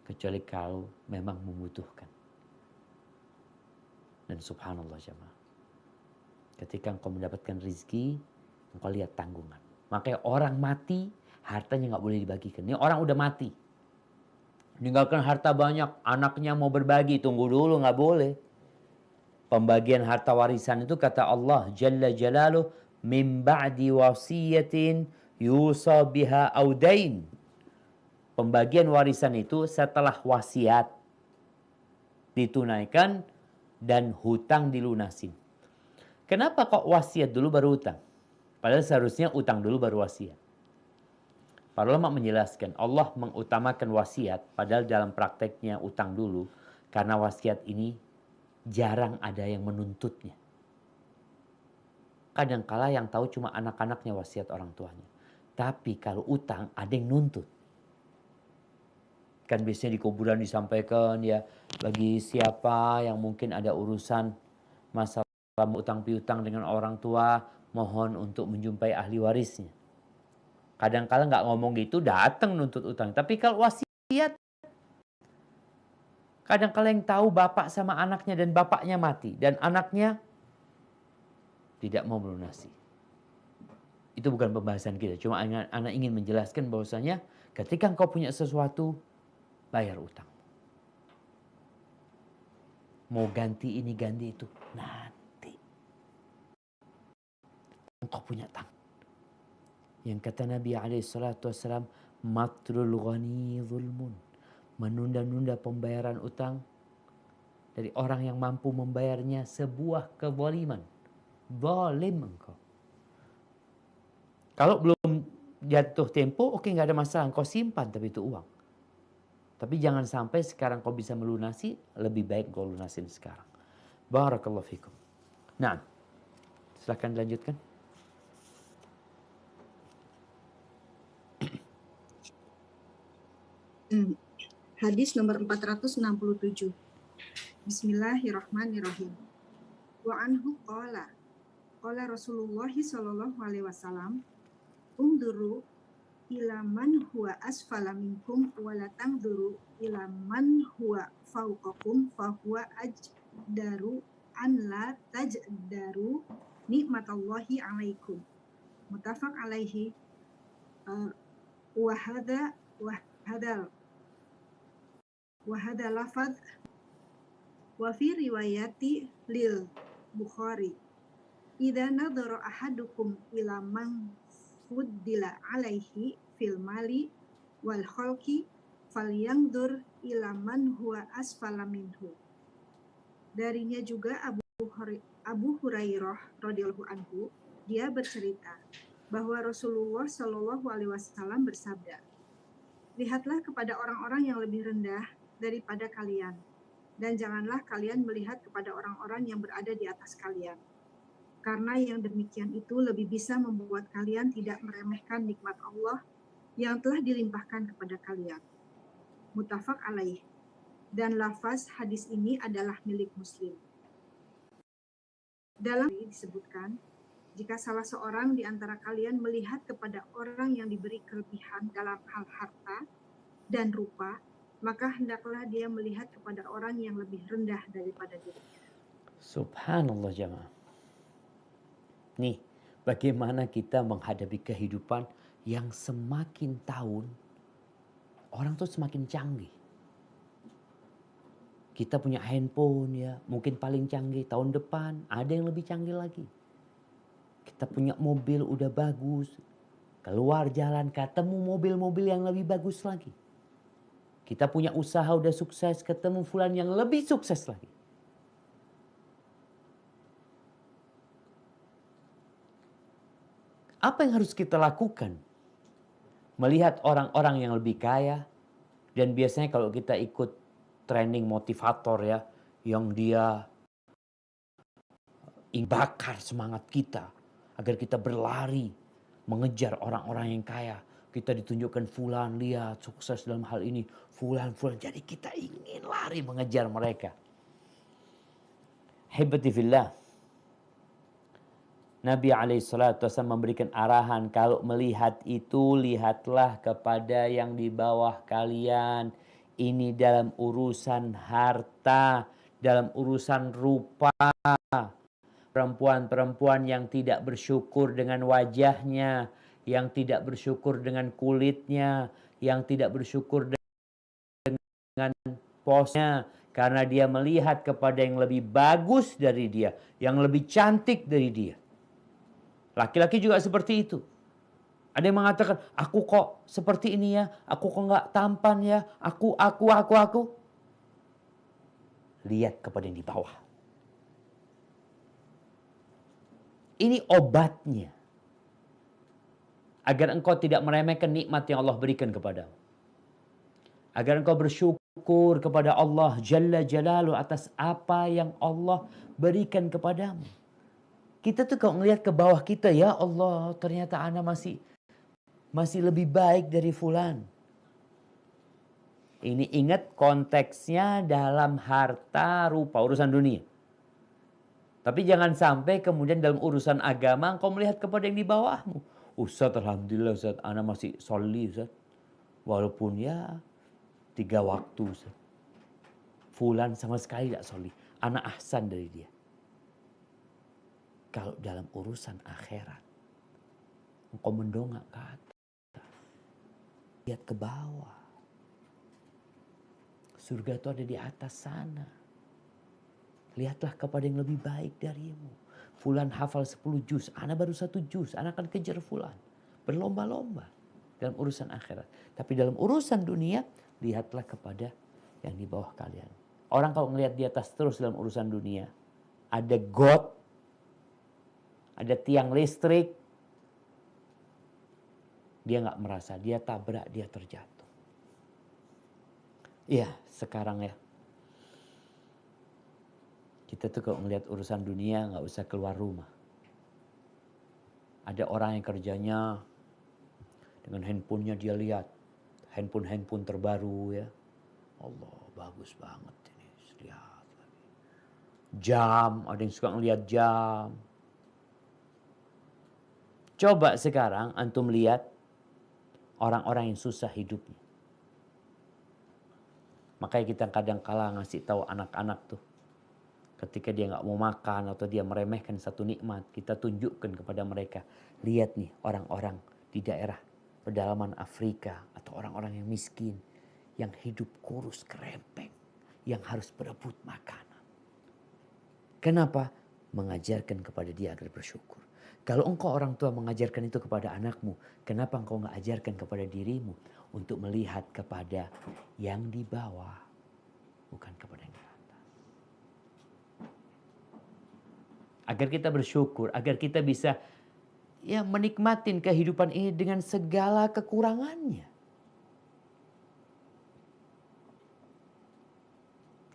[SPEAKER 1] Kecuali kalau memang membutuhkan. Dan subhanallah jemaah, ketika engkau mendapatkan rizki, engkau lihat tanggungan. Makanya orang mati, hartanya nggak boleh dibagikan. Ini orang udah mati, meninggalkan harta banyak, anaknya mau berbagi, tunggu dulu, nggak boleh. Pembagian harta warisan itu kata Allah Jalla Jalaluh, min ba'di wasiyatin yusa biha audain. Pembagian warisan itu setelah wasiat ditunaikan dan hutang dilunasin. Kenapa kok wasiat dulu baru hutang? Padahal seharusnya utang dulu baru wasiat. Para ulama menjelaskan Allah mengutamakan wasiat, padahal dalam prakteknya utang dulu, karena wasiat ini jarang ada yang menuntutnya. Kadangkala yang tahu cuma anak-anaknya wasiat orang tuanya. Tapi kalau utang ada yang nuntut. Kan biasanya di kuburan disampaikan ya, bagi siapa yang mungkin ada urusan masalah utang piutang dengan orang tua, mohon untuk menjumpai ahli warisnya. Kadang-kala nggak ngomong gitu, datang nuntut utang. Tapi kalau wasiat, kadang-kala yang tahu bapak sama anaknya dan bapaknya mati. Dan anaknya tidak mau melunasi. Itu bukan pembahasan kita. Cuma anak ingin menjelaskan bahwasanya ketika engkau punya sesuatu, bayar utang. Mau ganti ini, ganti itu. Nanti. Engkau punya tanggung. Yang kata Nabi SAW, matrul ghani zulmun. Menunda-nunda pembayaran utang dari orang yang mampu membayarnya sebuah kezaliman. Zalim engkau. Kalau belum jatuh tempo, oke, nggak ada masalah. Engkau simpan, tapi itu uang. Tapi jangan sampai sekarang kau bisa melunasi, lebih baik kau lunasin sekarang. Barakallahu fikum. Nah, silakan dilanjutkan.
[SPEAKER 8] Hadis nomor 467. Bismillahirrahmanirrahim. Wa anhu qala Rasulullah sallallahu alaihi wasallam, unduru ila man huwa asfala minkum wa la tangduru ila man huwa fawqakum fa huwa ajdaru an la tajdaru nikmatallahi alaikum. Muttafaq alaihi. Wa hadha lafadz wa fi riwayati lil Bukhari, idza nadhara ahadukum ila man fuddila alaihi fil mali wal khalqi falyanzur ila man huwa asfala minhu. Darinya juga Abu Hurairah radhiyallahu anhu, dia bercerita bahwa Rasulullah Shallallahu alaihi wasallam bersabda, lihatlah kepada orang-orang yang lebih rendah daripada kalian, dan janganlah kalian melihat kepada orang-orang yang berada di atas kalian. Karena yang demikian itu lebih bisa membuat kalian tidak meremehkan nikmat Allah yang telah dilimpahkan kepada kalian. Muttafaq alaih. Dan lafaz hadis ini adalah milik Muslim. Dalam ini disebutkan, jika salah seorang di antara kalian melihat kepada orang yang diberi kelebihan dalam hal harta dan rupa, maka hendaklah dia melihat kepada orang yang lebih rendah daripada dirinya.
[SPEAKER 1] Subhanallah jamaah. Nih, bagaimana kita menghadapi kehidupan yang semakin tahun orang tuh semakin canggih. Kita punya handphone ya, mungkin paling canggih, tahun depan ada yang lebih canggih lagi. Kita punya mobil udah bagus, keluar jalan ketemu mobil-mobil yang lebih bagus lagi. Kita punya usaha udah sukses, ketemu fulan yang lebih sukses lagi. Apa yang harus kita lakukan? Melihat orang-orang yang lebih kaya, dan biasanya kalau kita ikut training motivator ya, yang dia bakar semangat kita agar kita berlari mengejar orang-orang yang kaya. Kita ditunjukkan fulan, lihat sukses dalam hal ini, fulan. Jadi kita ingin lari mengejar mereka. Hibati fillah. Nabi SAW memberikan arahan, kalau melihat itu lihatlah kepada yang di bawah kalian. Ini dalam urusan harta, dalam urusan rupa. Perempuan-perempuan yang tidak bersyukur dengan wajahnya, yang tidak bersyukur dengan kulitnya, yang tidak bersyukur dengan posnya, karena dia melihat kepada yang lebih bagus dari dia, yang lebih cantik dari dia. Laki-laki juga seperti itu. Ada yang mengatakan, aku kok seperti ini ya, aku kok nggak tampan ya, aku. Lihat kepada yang di bawah. Ini obatnya. Agar engkau tidak meremehkan nikmat yang Allah berikan kepadamu. Agar engkau bersyukur kepada Allah Jalla Jalaluhu atas apa yang Allah berikan kepadamu. Kita tuh kalau ngelihat ke bawah kita, ya Allah ternyata ana masih lebih baik dari fulan. Ini ingat konteksnya dalam harta rupa, urusan dunia. Tapi jangan sampai kemudian dalam urusan agama engkau melihat kepada yang di bawahmu. Ustaz, alhamdulillah Ustaz, ana masih sholli Ustaz. Walaupun ya 3 waktu Ustaz. Fulan sama sekali tidak sholli. Ana ahsan dari dia. Kalau dalam urusan akhirat, engkau mendongak ke atas. Lihat ke bawah. Surga itu ada di atas sana. Lihatlah kepada yang lebih baik darimu. Fulan hafal 10 juz, ana baru 1 juz, ana akan kejar fulan. Berlomba-lomba dalam urusan akhirat. Tapi dalam urusan dunia, lihatlah kepada yang di bawah kalian. Orang kalau melihat di atas terus dalam urusan dunia, ada got, ada tiang listrik, dia nggak merasa, dia tabrak, dia terjatuh. Iya, sekarang ya. Kita tuh kalau melihat urusan dunia nggak usah keluar rumah. Ada orang yang kerjanya dengan handphonenya dia lihat. Handphone terbaru ya. Allah, bagus banget ini. Lihat lagi. Jam, ada yang suka ngelihat jam. Coba sekarang antum lihat orang-orang yang susah hidupnya. Makanya kita kadang kala ngasih tahu anak-anak tuh. Ketika dia nggak mau makan atau dia meremehkan satu nikmat, kita tunjukkan kepada mereka. Lihat nih orang-orang di daerah pedalaman Afrika atau orang-orang yang miskin. Yang hidup kurus kerempeng. Yang harus berebut makanan. Kenapa? Mengajarkan kepada dia agar bersyukur. Kalau engkau orang tua mengajarkan itu kepada anakmu, kenapa engkau nggak ajarkan kepada dirimu untuk melihat kepada yang di bawah, bukan kepada yang di atas. Agar kita bersyukur, agar kita bisa ya menikmatin kehidupan ini dengan segala kekurangannya.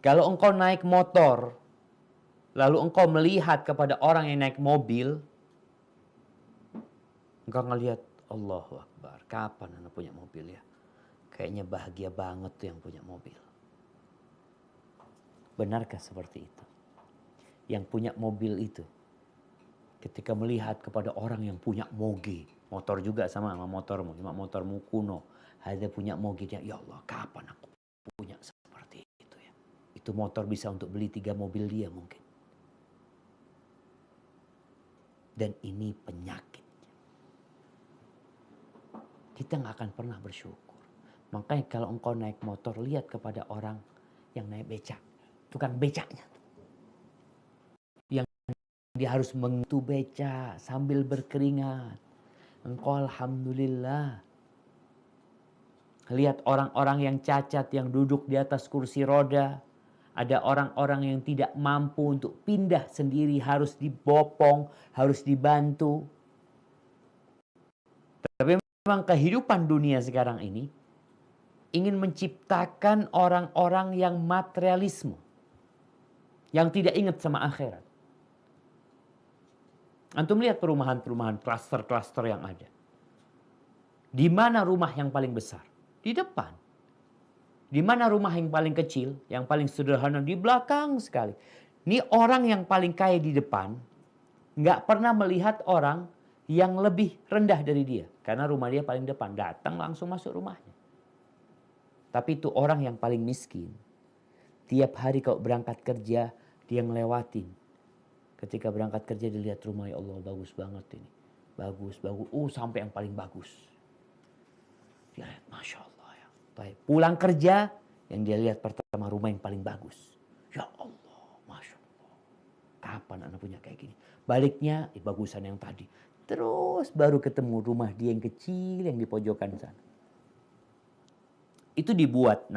[SPEAKER 1] Kalau engkau naik motor, lalu engkau melihat kepada orang yang naik mobil, engkau ngelihat, Allahu Akbar, kapan anak punya mobil ya? Kayaknya bahagia banget tuh yang punya mobil. Benarkah seperti itu? Yang punya mobil itu, ketika melihat kepada orang yang punya moge, motor juga sama motormu, cuma motormu kuno, ada punya moge, dia, ya Allah, kapan aku punya seperti itu ya. Itu motor bisa untuk beli 3 mobil dia mungkin. Dan ini penyakit. Kita nggak akan pernah bersyukur. Makanya kalau engkau naik motor, lihat kepada orang yang naik becak. Tukang becaknya. Yang dia harus mengentu becak sambil berkeringat. Engkau alhamdulillah. Lihat orang-orang yang cacat yang duduk di atas kursi roda. Ada orang-orang yang tidak mampu untuk pindah sendiri, harus dibopong, harus dibantu. Tapi memang kehidupan dunia sekarang ini ingin menciptakan orang-orang yang materialisme. Yang tidak ingat sama akhirat. Antum lihat perumahan-perumahan, klaster-klaster yang ada. Di mana rumah yang paling besar? Di depan. Di mana rumah yang paling kecil, yang paling sederhana? Di belakang sekali. Ini orang yang paling kaya di depan, nggak pernah melihat orang yang lebih rendah dari dia. Karena rumah dia paling depan, datang langsung masuk rumahnya. Tapi itu orang yang paling miskin. Tiap hari kalau berangkat kerja, dia ngelewatin. Ketika berangkat kerja dilihat rumah, ya Allah bagus banget ini. Bagus, bagus. Sampai yang paling bagus. Dia lihat, Masya Allah ya. Baik. Pulang kerja, yang dia lihat pertama rumah yang paling bagus. Ya Allah, Masya Allah. Kapan anak punya kayak gini? Baliknya, bagusan yang tadi. Terus baru ketemu rumah dia yang kecil, yang di pojokan sana. Itu dibuat,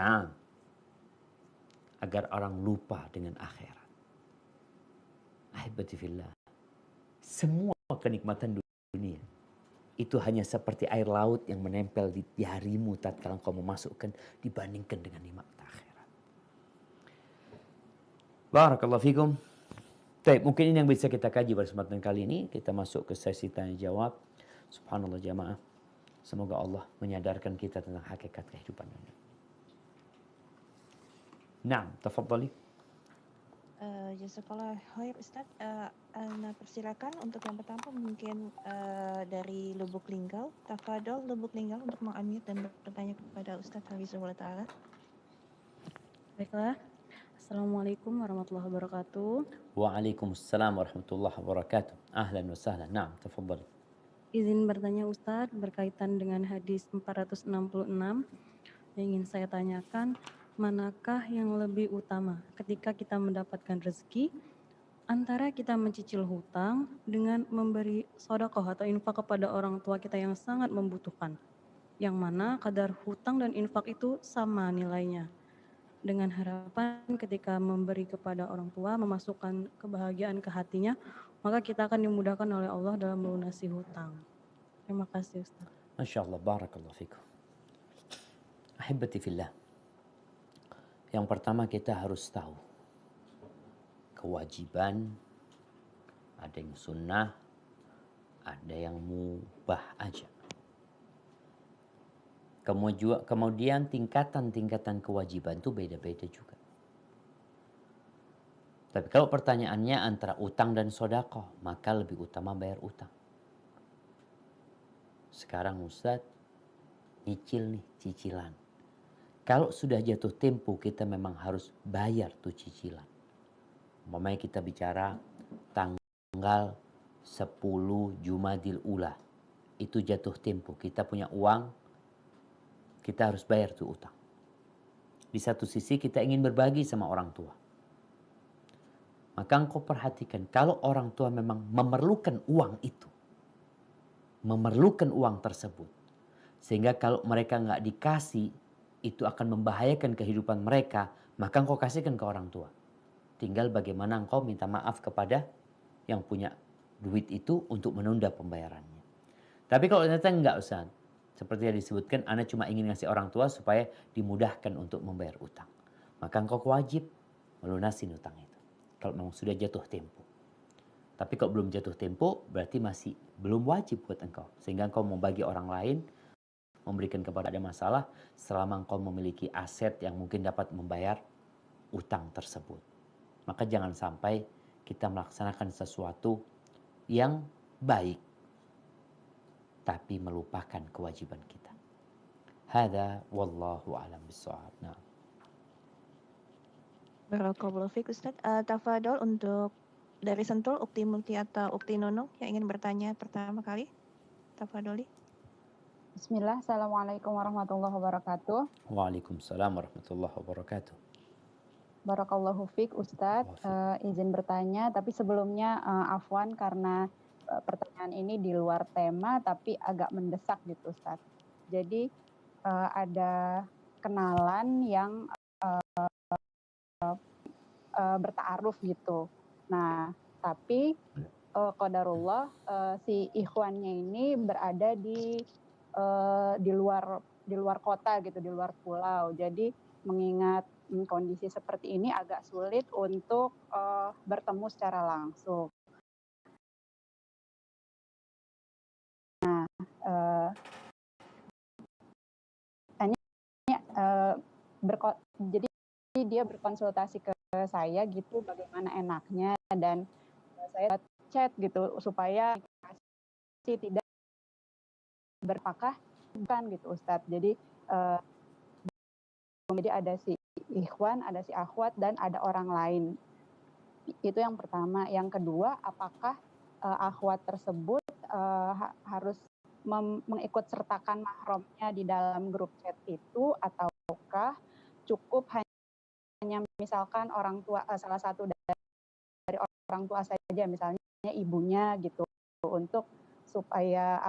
[SPEAKER 1] agar orang lupa dengan akhirat. Ahibati fillah. Semua kenikmatan dunia itu hanya seperti air laut yang menempel di jarimu tatkala kau memasukkan dibandingkan dengan nikmat akhirat. Barakallahu fikum. Baik, mungkin ini yang bisa kita kaji pada kesempatan kali ini. Kita masuk ke sesi tanya jawab. Subhanallah jamaah. Semoga Allah menyadarkan kita tentang hakikat kehidupan dunia. Naam, tafadhali.
[SPEAKER 9] Jazakallah khair Ustaz. Ana persilakan untuk yang pertama mungkin dari Lubuk Linggau. Tafadhol Lubuk Linggau untuk mengunmute dan bertanya kepada Ustaz Hafizahullah Ta'ala.
[SPEAKER 7] Baiklah. Assalamualaikum warahmatullahi wabarakatuh.
[SPEAKER 1] Waalaikumsalam warahmatullahi wabarakatuh. Ahlan wa sahlan. Naam, tafadhali.
[SPEAKER 7] Izin bertanya Ustaz berkaitan dengan hadis 466 yang ingin saya tanyakan. Manakah yang lebih utama ketika kita mendapatkan rezeki antara kita mencicil hutang dengan memberi sedekah atau infak kepada orang tua kita yang sangat membutuhkan, yang mana kadar hutang dan infak itu sama nilainya, dengan harapan ketika memberi kepada orang tua memasukkan kebahagiaan ke hatinya, maka kita akan dimudahkan oleh Allah dalam melunasi hutang. Terima kasih Ustaz.
[SPEAKER 1] Masya Allah, barakallahu fikum. Ahibati fillah. Yang pertama kita harus tahu kewajiban, ada yang sunnah, ada yang mubah aja. Kemudian tingkatan-tingkatan kewajiban itu beda-beda juga. Tapi kalau pertanyaannya antara utang dan sedekah, maka lebih utama bayar utang. Sekarang Ustaz, nyicil nih, cicilan. Kalau sudah jatuh tempo kita memang harus bayar tuh cicilan. Umpamanya kita bicara tanggal 10 Jumadil Ula. Itu jatuh tempo. Kita punya uang, kita harus bayar tuh utang. Di satu sisi kita ingin berbagi sama orang tua. Maka engkau perhatikan kalau orang tua memang memerlukan uang itu. Memerlukan uang tersebut. Sehingga kalau mereka nggak dikasih, itu akan membahayakan kehidupan mereka, maka engkau kasihkan ke orang tua. Tinggal bagaimana engkau minta maaf kepada yang punya duit itu untuk menunda pembayarannya. Tapi kalau ternyata enggak Ustaz, seperti yang disebutkan, Anda cuma ingin ngasih orang tua supaya dimudahkan untuk membayar utang. Maka engkau wajib melunasi utang itu. Kalau memang sudah jatuh tempo. Tapi kalau belum jatuh tempo, berarti masih belum wajib buat engkau. Sehingga engkau mau bagi orang lain, memberikan kepada ada masalah selama engkau memiliki aset yang mungkin dapat membayar utang tersebut. Maka jangan sampai kita melaksanakan sesuatu yang baik tapi melupakan kewajiban kita. Hada wallahu a'lam bishawab. Nah.
[SPEAKER 9] Barakallahu fiik Ustaz. Tafadhol untuk dari Sentul, Ukti Mulki atau Ukti Nunung yang ingin bertanya pertama kali. Tafadholi.
[SPEAKER 5] Bismillah, Assalamualaikum warahmatullahi wabarakatuh.
[SPEAKER 1] Waalaikumsalam warahmatullahi wabarakatuh.
[SPEAKER 5] Barakallahu fiik Ustadz. Izin bertanya, tapi sebelumnya afwan karena pertanyaan ini di luar tema tapi agak mendesak gitu Ustadz. Jadi ada kenalan yang bertaaruf gitu. Nah, tapi qadarullah si ikhwannya ini berada di luar kota gitu, di luar pulau. Jadi mengingat kondisi seperti ini agak sulit untuk bertemu secara langsung. Nah, jadi dia berkonsultasi ke saya gitu bagaimana enaknya, dan saya chat gitu supaya tidak berpakah bukan gitu Ustadz. Jadi ada si ikhwan, ada si akhwat, dan ada orang lain. Itu yang pertama. Yang kedua, apakah akhwat tersebut harus mengikut sertakan mahramnya di dalam grup chat itu, ataukah cukup hanya misalkan orang tua, salah satu dari orang tua saja, misalnya ibunya gitu, untuk supaya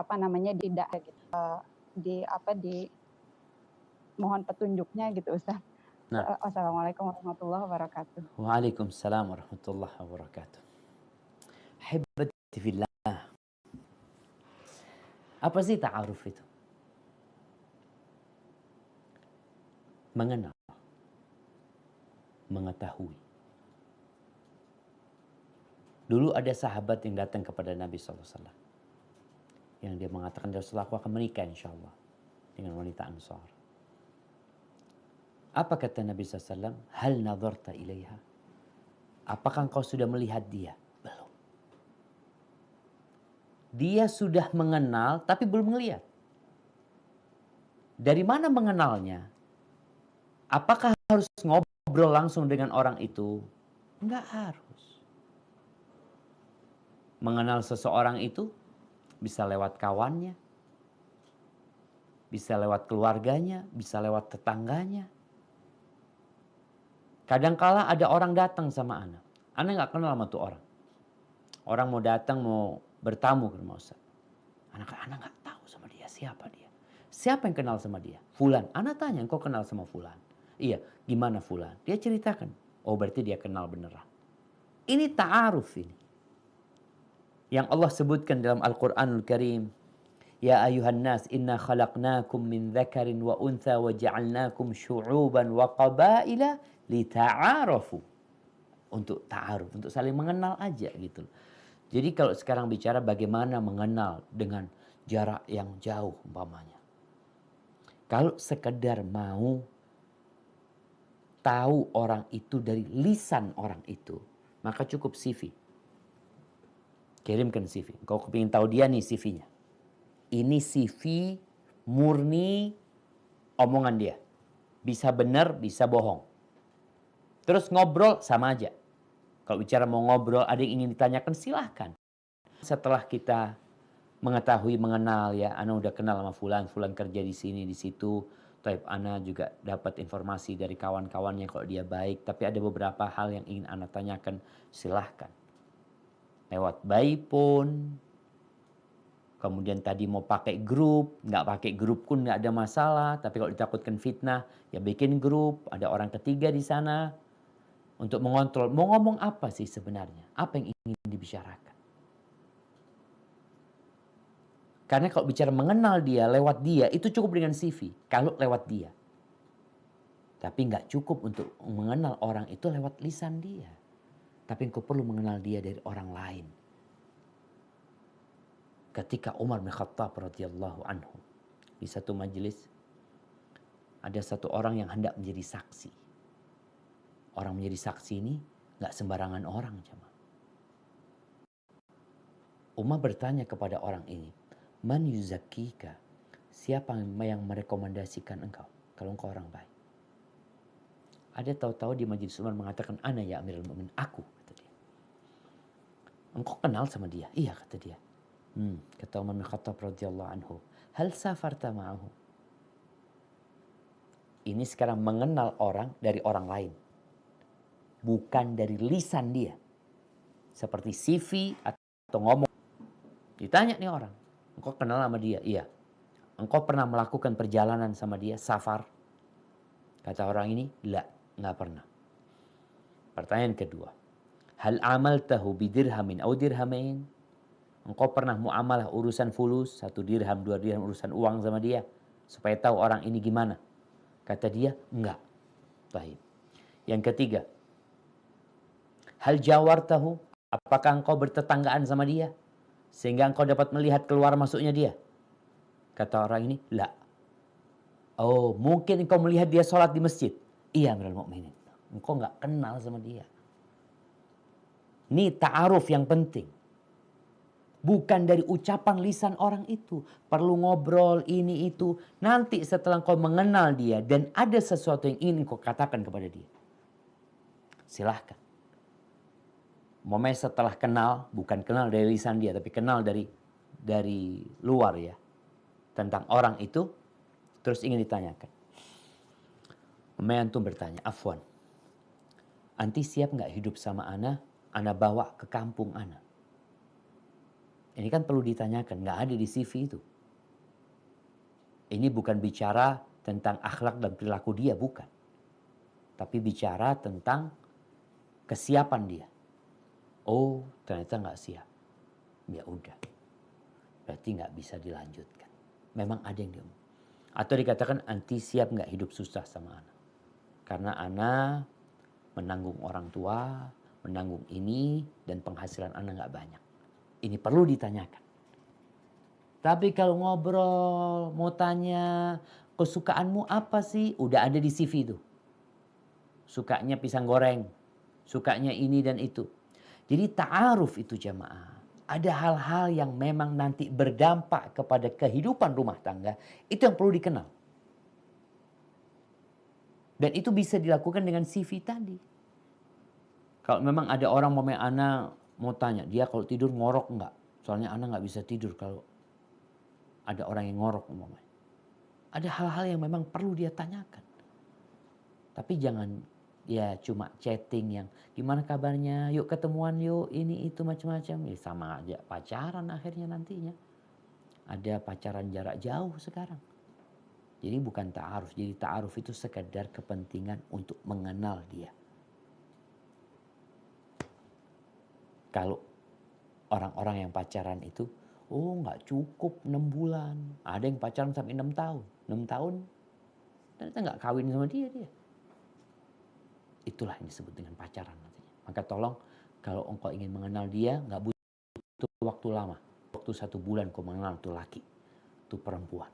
[SPEAKER 5] tidak mohon petunjuknya gitu Ustaz.
[SPEAKER 1] Nah.
[SPEAKER 5] Wassalamualaikum warahmatullahi wabarakatuh.
[SPEAKER 1] Waalaikumsalam warahmatullahi wabarakatuh. Hibbati fillah. Apa sih ta'aruf itu? Mengenal, mengetahui. Dulu ada sahabat yang datang kepada Nabi SAW. Yang dia mengatakan, Rasulullah, aku akan menikah insya Allah dengan wanita Ansar. Apa kata Nabi SAW? Hal nadharta ilaiha? Apakah engkau sudah melihat dia? Belum. Dia sudah mengenal tapi belum melihat. Dari mana mengenalnya? Apakah harus ngobrol langsung dengan orang itu? Enggak harus. Mengenal seseorang itu bisa lewat kawannya, bisa lewat keluarganya, bisa lewat tetangganya. Kadangkala ada orang datang sama Ana. Ana nggak kenal sama tuh orang. Orang mau datang, mau bertamu ke rumah Ustaz. Ana nggak tahu sama dia, siapa dia. Siapa yang kenal sama dia? Fulan. Ana tanya, engkau kenal sama Fulan? Iya, gimana Fulan? Dia ceritakan. Oh, berarti dia kenal beneran. Ini ta'aruf ini. Yang Allah sebutkan dalam Al-Quranul Karim. Ya ayuhan nas, inna khalaqnakum min dzakarin wa untha wa ja'alnakum syu'uban wa qabaila lita'arafu. Untuk ta'aruf, untuk saling mengenal aja gitu. Jadi kalau sekarang bicara bagaimana mengenal dengan jarak yang jauh umpamanya. Kalau sekedar mau tahu orang itu dari lisan orang itu, maka cukup CV. Kirimkan CV. Kau kepingin tahu dia nih CV-nya. Ini CV murni omongan dia. Bisa benar, bisa bohong. Terus ngobrol sama aja. Kalau bicara mau ngobrol, ada yang ingin ditanyakan, silahkan. Setelah kita mengetahui, mengenal ya, Ana udah kenal sama Fulan, Fulan kerja di sini, di situ. Taib Ana juga dapat informasi dari kawan-kawannya kalau dia baik. Tapi ada beberapa hal yang ingin Ana tanyakan, silahkan. Lewat by phone. Kemudian tadi mau pakai grup, nggak pakai grup pun nggak ada masalah. Tapi kalau ditakutkan fitnah, ya bikin grup. Ada orang ketiga di sana untuk mengontrol. Mau ngomong apa sih sebenarnya? Apa yang ingin dibicarakan? Karena kalau bicara mengenal dia, lewat dia, itu cukup dengan CV. Kalau lewat dia. Tapi nggak cukup untuk mengenal orang itu lewat lisan dia. Tapi engkau perlu mengenal dia dari orang lain. Ketika Umar bin Khattab radhiyallahu anhu di satu majelis, ada satu orang yang hendak menjadi saksi. Orang menjadi saksi ini nggak sembarangan orang, jemaah. Umar bertanya kepada orang ini, Man yuzakkika? Siapa yang merekomendasikan engkau kalau engkau orang baik? Ada tahu-tahu di Majelis Umar mengatakan, ana ya Amirul Mukminin, aku, kata dia. Engkau kenal sama dia? Iya, kata dia. Kata Umar bin Khattab radhiyallahu anhu, hal safarta ma'ahu? Ini sekarang mengenal orang dari orang lain, bukan dari lisan dia. Seperti CV atau ngomong. Ditanya nih orang, engkau kenal sama dia? Iya. Engkau pernah melakukan perjalanan sama dia, safar? Kata orang ini, la, nggak pernah. Pertanyaan kedua, hal amaltahu bidirhamin au dirhamain? Engkau pernah muamalah urusan fulus, 1 dirham, 2 dirham, urusan uang sama dia, supaya tahu orang ini gimana? Kata dia, enggak. Baik. Yang ketiga, hal jawartahu? Apakah engkau bertetanggaan sama dia? Sehingga engkau dapat melihat keluar masuknya dia? Kata orang ini, la. Oh, mungkin engkau melihat dia sholat di masjid. Iya, Amirul Mukminin. Engkau nggak kenal sama dia. Ini ta'aruf yang penting. Bukan dari ucapan lisan orang itu. Perlu ngobrol ini itu. Nanti setelah engkau mengenal dia dan ada sesuatu yang ingin engkau katakan kepada dia, silahkan. Momen setelah kenal, bukan kenal dari lisan dia, tapi kenal dari luar ya, tentang orang itu, terus ingin ditanyakan. Momen antum bertanya, afwan, anti siap nggak hidup sama ana bawa ke kampung ana? Ini kan perlu ditanyakan, nggak ada di CV itu. Ini bukan bicara tentang akhlak dan perilaku dia, bukan. Tapi bicara tentang kesiapan dia. Oh, ternyata nggak siap. Ya udah, berarti nggak bisa dilanjutkan. Memang ada yang diomong. Atau dikatakan anti siap nggak hidup susah sama anak. Karena anak menanggung orang tua, menanggung ini, dan penghasilan anak nggak banyak. Ini perlu ditanyakan. Tapi kalau ngobrol, mau tanya, kesukaanmu apa sih? Udah ada di CV itu. Sukanya pisang goreng, sukanya ini dan itu. Jadi ta'aruf itu jamaah. Ada hal-hal yang memang nanti berdampak kepada kehidupan rumah tangga. Itu yang perlu dikenal. Dan itu bisa dilakukan dengan CV tadi. Kalau memang ada orang mau tanya, dia kalau tidur ngorok enggak? Soalnya anak nggak bisa tidur kalau ada orang yang ngorok umpamanya. Ada hal-hal yang memang perlu dia tanyakan. Tapi jangan ya cuma chatting yang gimana kabarnya, yuk ketemuan yuk, ini itu macam-macam. Ya sama aja pacaran akhirnya nantinya. Ada pacaran jarak jauh sekarang. Jadi bukan ta'aruf. Jadi ta'aruf itu sekedar kepentingan untuk mengenal dia. Kalau orang-orang yang pacaran itu, oh nggak cukup 6 bulan. Ada yang pacaran sampai 6 tahun. 6 tahun ternyata nggak kawin sama dia. Itulah yang disebut dengan pacaran nantinya. Maka tolong kalau engkau ingin mengenal dia, nggak butuh waktu lama. Waktu 1 bulan kau mengenal tuh laki, tuh perempuan.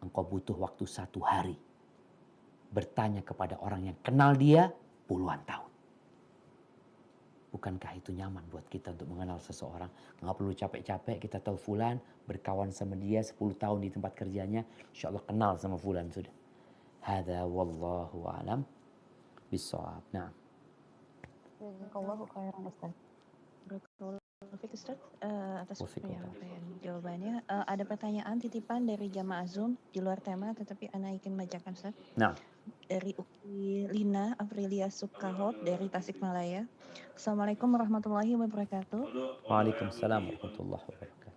[SPEAKER 1] Engkau butuh waktu 1 hari. Bertanya kepada orang yang kenal dia puluhan tahun. Bukankah itu nyaman buat kita untuk mengenal seseorang? Nggak perlu capek-capek, kita tahu fulan, berkawan sama dia 10 tahun di tempat kerjanya, insya Allah kenal sama fulan sudah. Hadza wallahu a'lam bissawab. Nah.
[SPEAKER 9] Jazakallahu khairan Ustaz. Barakallahu fiik Ustaz atas jawabannya. Ada pertanyaan titipan dari jamaah Zoom di luar tema tetapi ana ingin bacakan Ustaz.
[SPEAKER 1] Nah.
[SPEAKER 9] Dari Uki Lina Aprilia Sukahot dari Tasikmalaya. Assalamualaikum warahmatullahi wabarakatuh.
[SPEAKER 1] Waalaikumsalam warahmatullahi wabarakatuh.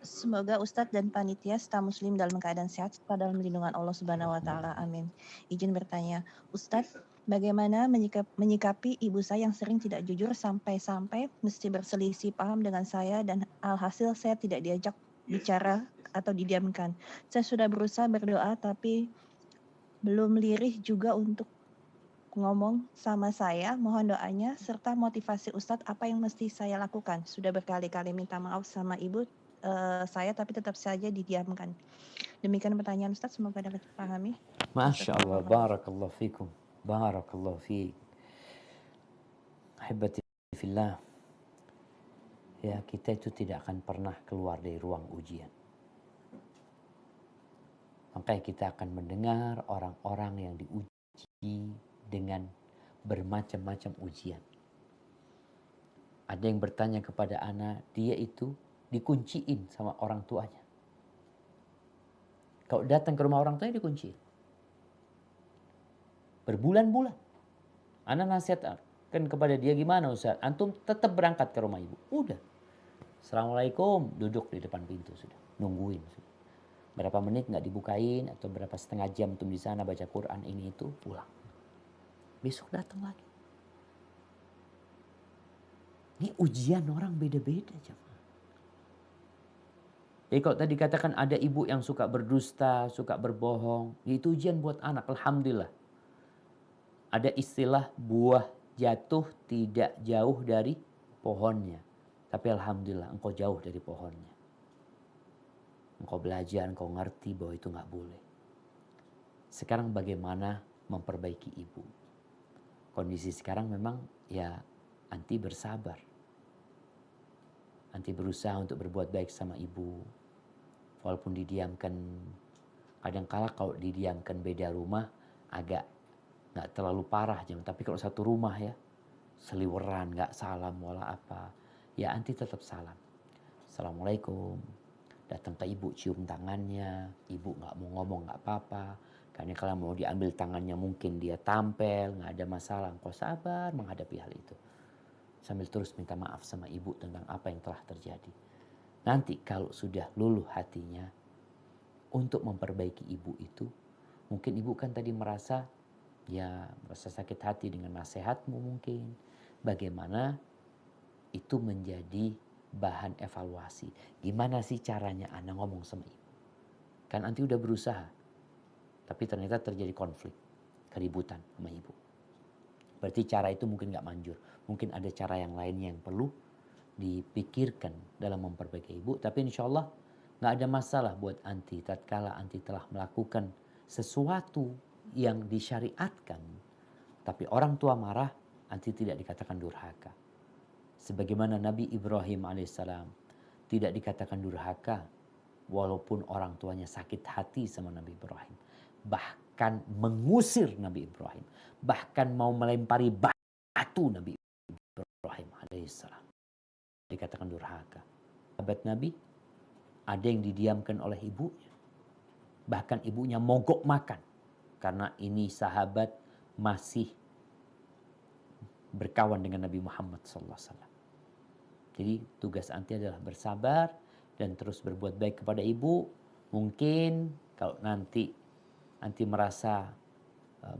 [SPEAKER 9] Semoga Ustadz dan panitia serta muslim dalam keadaan sehat serta dalam lindungan Allah Subhanahu wa taala. Amin. Izin bertanya, Ustadz, bagaimana menyikapi ibu saya yang sering tidak jujur sampai-sampai mesti berselisih paham dengan saya dan alhasil saya tidak diajak bicara atau didiamkan. Saya sudah berusaha berdoa tapi belum lirih juga untuk ngomong sama saya. Mohon doanya serta motivasi Ustadz apa yang mesti saya lakukan. Sudah berkali-kali minta maaf sama ibu saya tapi tetap saja didiamkan. Demikian pertanyaan Ustadz, semoga dapat dipahami.
[SPEAKER 1] Masya Allah, barakallahu fikum. Barakallahu fiik. Ahibati fillah. Ya, kita itu tidak akan pernah keluar dari ruang ujian. Makanya kita akan mendengar orang-orang yang diuji dengan bermacam-macam ujian. Ada yang bertanya kepada anak, dia itu dikunciin sama orang tuanya. Kalau datang ke rumah orang tuanya dikunciin. Berbulan-bulan. Anak nasihatkan kepada dia, gimana Ustaz? Antum tetap berangkat ke rumah ibu. Udah. Assalamualaikum, duduk di depan pintu sudah. Nungguin. Sudah. Berapa menit nggak dibukain atau berapa setengah jam antum di sana baca Quran ini itu, pulang. Besok datang lagi. Ini ujian orang beda-beda, jemaah. Jadi kalau tadi katakan ada ibu yang suka berdusta, suka berbohong, itu ujian buat anak. Alhamdulillah. Ada istilah buah jatuh tidak jauh dari pohonnya. Tapi alhamdulillah engkau jauh dari pohonnya. Engkau belajar, engkau ngerti bahwa itu nggak boleh. Sekarang bagaimana memperbaiki ibu? Kondisi sekarang memang ya anti bersabar. Anti berusaha untuk berbuat baik sama ibu. Walaupun didiamkan, kadang-kala kalau didiamkan beda rumah agak nggak terlalu parah, tapi kalau satu rumah ya seliweran, nggak salam wala apa, ya anti tetap salam. Assalamualaikum. Datang ke ibu cium tangannya, ibu nggak mau ngomong nggak apa-apa. Karena kalau mau diambil tangannya mungkin dia tampil, nggak ada masalah. Engkau sabar menghadapi hal itu. Sambil terus minta maaf sama ibu tentang apa yang telah terjadi. Nanti kalau sudah luluh hatinya untuk memperbaiki ibu itu, mungkin ibu kan tadi merasa sakit hati dengan nasihatmu mungkin. Bagaimana itu menjadi bahan evaluasi. Gimana sih caranya anak ngomong sama ibu? Kan anti udah berusaha, tapi ternyata terjadi konflik, keributan sama ibu. Berarti cara itu mungkin gak manjur. Mungkin ada cara yang lainnya yang perlu dipikirkan dalam memperbaiki ibu. Tapi insya Allah gak ada masalah buat anti tatkala anti telah melakukan sesuatu yang disyariatkan. Tapi orang tua marah, anti tidak dikatakan durhaka. Sebagaimana Nabi Ibrahim alaihissalam tidak dikatakan durhaka walaupun orang tuanya sakit hati sama Nabi Ibrahim. Bahkan mengusir Nabi Ibrahim. Bahkan mau melempari batu Nabi Ibrahim alaihissalam. Dikatakan durhaka. Sahabat Nabi, ada yang didiamkan oleh ibunya. Bahkan ibunya mogok makan. Karena ini sahabat masih berkawan dengan Nabi Muhammad SAW. Jadi tugas anti adalah bersabar dan terus berbuat baik kepada ibu. Mungkin kalau nanti anti merasa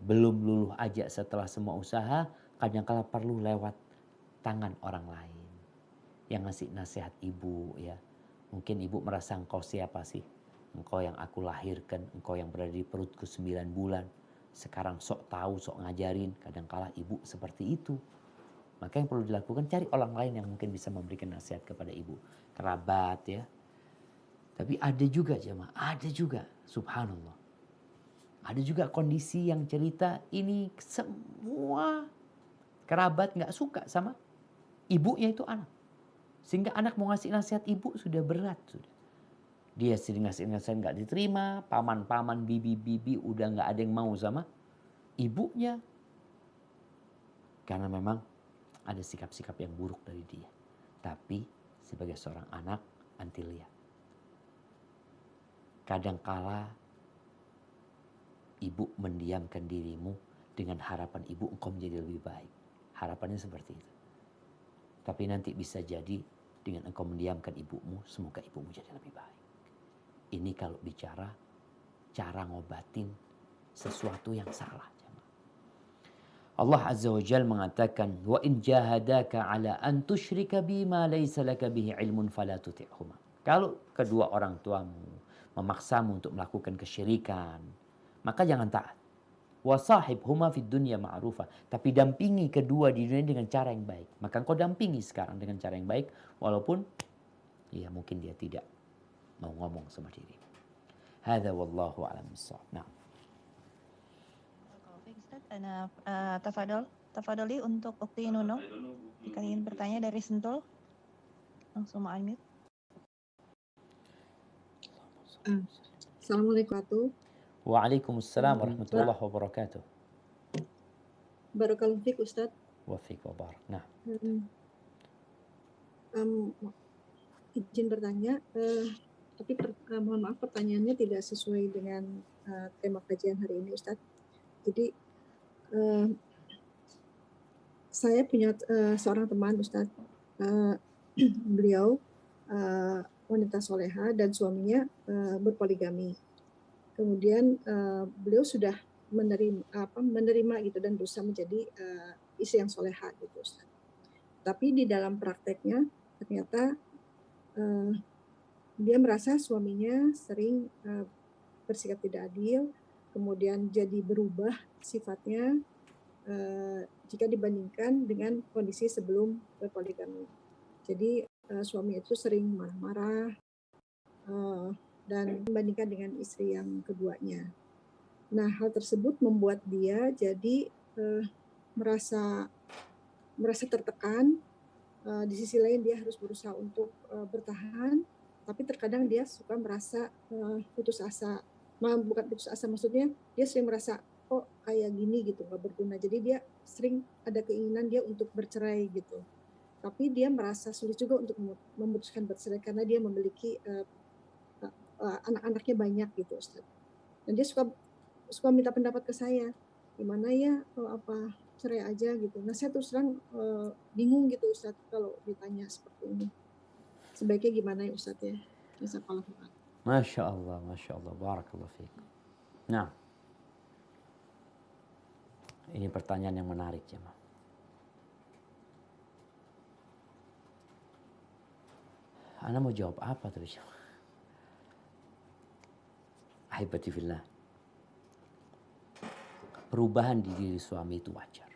[SPEAKER 1] belum luluh aja setelah semua usaha, kadang-kala perlu lewat tangan orang lain yang ngasih nasihat ibu ya. Mungkin ibu merasa engkau siapa sih? Engkau yang aku lahirkan, engkau yang berada di perutku 9 bulan. Sekarang sok tahu, sok ngajarin. Kadang-kala ibu seperti itu. Maka yang perlu dilakukan, cari orang lain yang mungkin bisa memberikan nasihat kepada ibu. Kerabat ya. Tapi ada juga jemaah, ada juga subhanallah. Ada juga kondisi yang cerita ini semua kerabat gak suka sama ibunya itu anak. Sehingga anak mau ngasih nasihat ibu sudah berat. Dia sering ngasih nasihat gak diterima. Paman-paman, bibi-bibi udah gak ada yang mau sama ibunya. Karena memang ada sikap-sikap yang buruk dari dia. Tapi sebagai seorang anak, anti lihat. Kadangkala ibu mendiamkan dirimu dengan harapan ibu engkau menjadi lebih baik. Harapannya seperti itu. Tapi nanti bisa jadi dengan engkau mendiamkan ibumu, semoga ibumu jadi lebih baik. Ini kalau bicara cara ngobatin sesuatu yang salah. Allah Azza wa Jalla mengatakan, wa in jahadaka ala an tusyrika bima laysa laka bihi ilmun fala tuti'huma. Kalau kedua orang tuamu memaksamu untuk melakukan kesyirikan, maka jangan taat. Wa sahibhuma fid dunya ma'rufa. Tapi dampingi kedua di dunia dengan cara yang baik. Maka engkau dampingi sekarang dengan cara yang baik, walaupun ya mungkin dia tidak mau ngomong sama diri. Hadza wallahu a'lam bissawab. Nah.
[SPEAKER 9] Ana tafadholi untuk Ukti Nunung. Jika ingin bertanya dari Sentul, langsung unmute.
[SPEAKER 8] Assalamualaikum warahmatullahi
[SPEAKER 1] Waalaikumsalam warahmatullahi wabarakatuh.
[SPEAKER 8] Barakallahu fiik Ustaz.
[SPEAKER 1] Wa fiik wa barak. Nah,
[SPEAKER 8] izin bertanya, tapi mohon maaf pertanyaannya tidak sesuai dengan tema kajian hari ini Ustaz. Jadi saya punya seorang teman Ustaz, beliau wanita soleha dan suaminya berpoligami. Kemudian beliau sudah menerima gitu dan berusaha menjadi istri yang soleha gitu Ustaz. Tapi di dalam prakteknya ternyata dia merasa suaminya sering bersikap tidak adil, kemudian jadi berubah sifatnya jika dibandingkan dengan kondisi sebelum berpoligami. Jadi suami itu sering marah-marah dan dibandingkan dengan istri yang keduanya. Nah, hal tersebut membuat dia jadi merasa tertekan. Di sisi lain dia harus berusaha untuk bertahan, tapi terkadang dia suka merasa putus asa. Bukan putus asa, maksudnya dia sering merasa kok kayak gini gitu, gak berguna. Jadi dia sering ada keinginan dia untuk bercerai gitu. Tapi dia merasa sulit juga untuk memutuskan bercerai karena dia memiliki anak-anaknya banyak gitu Ustaz. Dan dia suka minta pendapat ke saya, gimana ya apa cerai aja gitu. Nah saya terus terang bingung gitu Ustaz kalau ditanya seperti ini. Sebaiknya gimana ya Ustaz ya?
[SPEAKER 1] Masya Allah, barakallahu fiik. Nah, ini pertanyaan yang menarik jemaah. Ana mau jawab apa tuh jemaah? Ahibati fillah. Perubahan di diri suami itu wajar.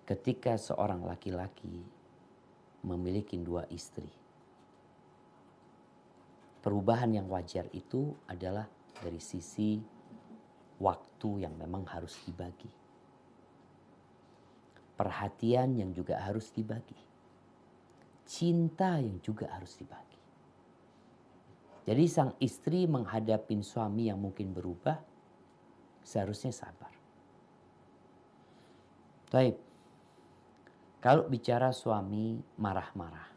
[SPEAKER 1] Ketika seorang laki-laki memiliki 2 istri, perubahan yang wajar itu adalah dari sisi waktu yang memang harus dibagi. Perhatian yang juga harus dibagi. Cinta yang juga harus dibagi. Jadi sang istri menghadapi suami yang mungkin berubah, seharusnya sabar. Baik, kalau bicara suami marah-marah,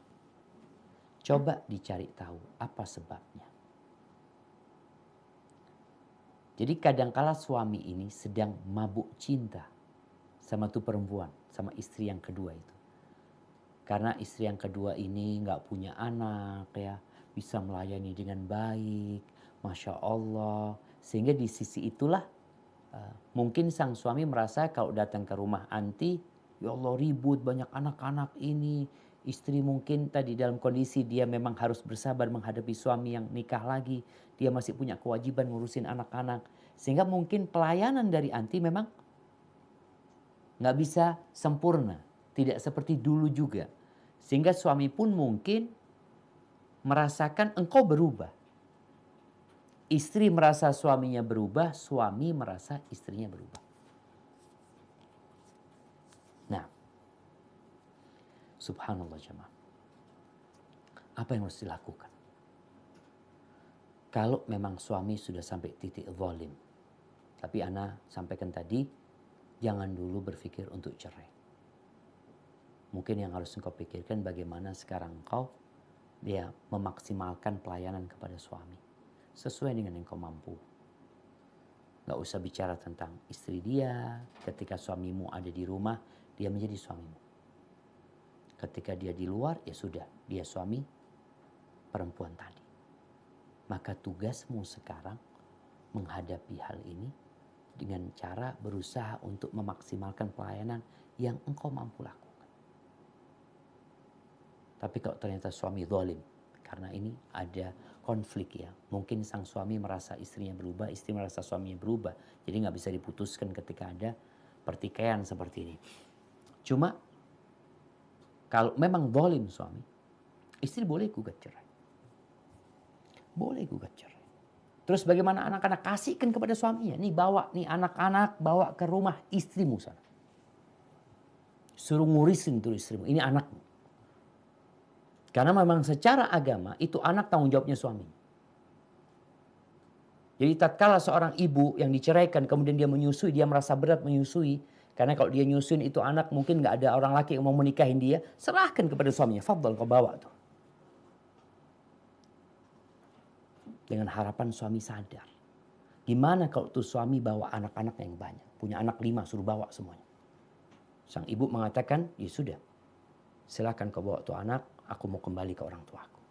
[SPEAKER 1] coba dicari tahu apa sebabnya. Jadi kadangkala suami ini sedang mabuk cinta sama tuh perempuan, sama istri yang kedua itu. Karena istri yang kedua ini nggak punya anak ya, bisa melayani dengan baik, Masya Allah. Sehingga di sisi itulah mungkin sang suami merasa kalau datang ke rumah anti, ya Allah ribut banyak anak-anak ini. Istri mungkin tadi dalam kondisi dia memang harus bersabar menghadapi suami yang nikah lagi. Dia masih punya kewajiban ngurusin anak-anak. Sehingga mungkin pelayanan dari anti memang nggak bisa sempurna. Tidak seperti dulu juga. Sehingga suami pun mungkin merasakan engkau berubah. Istri merasa suaminya berubah, suami merasa istrinya berubah. Nah, subhanallah jemaah. Apa yang harus dilakukan? Kalau memang suami sudah sampai titik zalim. Tapi ana sampaikan tadi, jangan dulu berpikir untuk cerai. Mungkin yang harus engkau pikirkan bagaimana sekarang engkau dia memaksimalkan pelayanan kepada suami. Sesuai dengan yang kau mampu. Gak usah bicara tentang istri dia. Ketika suamimu ada di rumah, dia menjadi suamimu. Ketika dia di luar, ya sudah. Dia suami perempuan tadi. Maka tugasmu sekarang menghadapi hal ini dengan cara berusaha untuk memaksimalkan pelayanan yang engkau mampu lakukan. Tapi kalau ternyata suami zalim, karena ini ada konflik ya. Mungkin sang suami merasa istrinya berubah, istri merasa suaminya berubah. Jadi nggak bisa diputuskan ketika ada pertikaian seperti ini. Cuma kalau memang zalim suami, istri boleh gugat cerai. Boleh gugat cerai. Terus bagaimana anak-anak kasihkan kepada suaminya. Nih bawa nih anak-anak bawa ke rumah istrimu sana. Suruh ngurisin tuh istrimu. Ini anakmu. Karena memang secara agama itu anak tanggung jawabnya suami. Jadi tatkala seorang ibu yang diceraikan kemudian dia menyusui, dia merasa berat menyusui, Karena kalau dia nyusun itu anak, mungkin nggak ada orang laki yang mau menikahin dia, serahkan kepada suaminya. Fadl, kau bawa tuh. Dengan harapan suami sadar. Gimana kalau tuh suami bawa anak-anak yang banyak. Punya anak 5, suruh bawa semuanya. Sang ibu mengatakan, ya sudah. Silakan kau bawa tuh anak, aku mau kembali ke orang tuaku.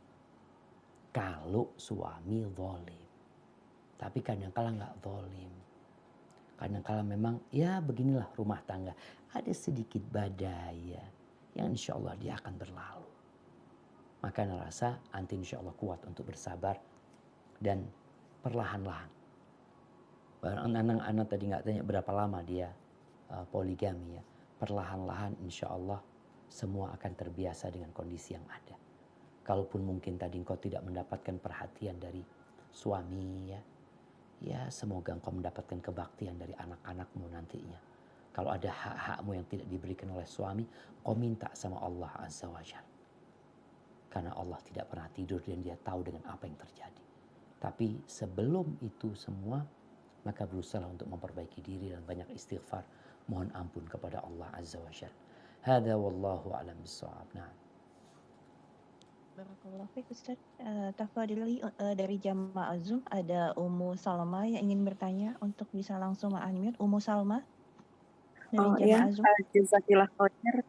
[SPEAKER 1] Kalau suami zalim. Tapi kadang-kala nggak zalim. Kadang-kala memang, ya beginilah rumah tangga. Ada sedikit badai ya, yang insya Allah dia akan berlalu. Maka Ana rasa anti insya Allah kuat untuk bersabar dan perlahan-lahan. Anak tadi nggak tanya berapa lama dia poligami ya. Perlahan-lahan insya Allah semua akan terbiasa dengan kondisi yang ada. Kalaupun mungkin tadi engkau tidak mendapatkan perhatian dari suami ya, ya semoga engkau mendapatkan kebaktian dari anak-anakmu nantinya. Kalau ada hak-hakmu yang tidak diberikan oleh suami, kau minta sama Allah Azza wa Jalla. Karena Allah tidak pernah tidur dan dia tahu dengan apa yang terjadi. Tapi sebelum itu semua, maka berusaha untuk memperbaiki diri dan banyak istighfar. Mohon ampun kepada Allah Azza wa Jalla. Hada wallahu a'lam bissawab. Nah.
[SPEAKER 9] Barakallahu fiik Ustaz. Tafadhili dari jamaah Zoom ada Ummu Salma yang ingin bertanya untuk bisa langsung unmute. Ummu Salma dari jamaah Zoom.
[SPEAKER 10] Jazakillah khair.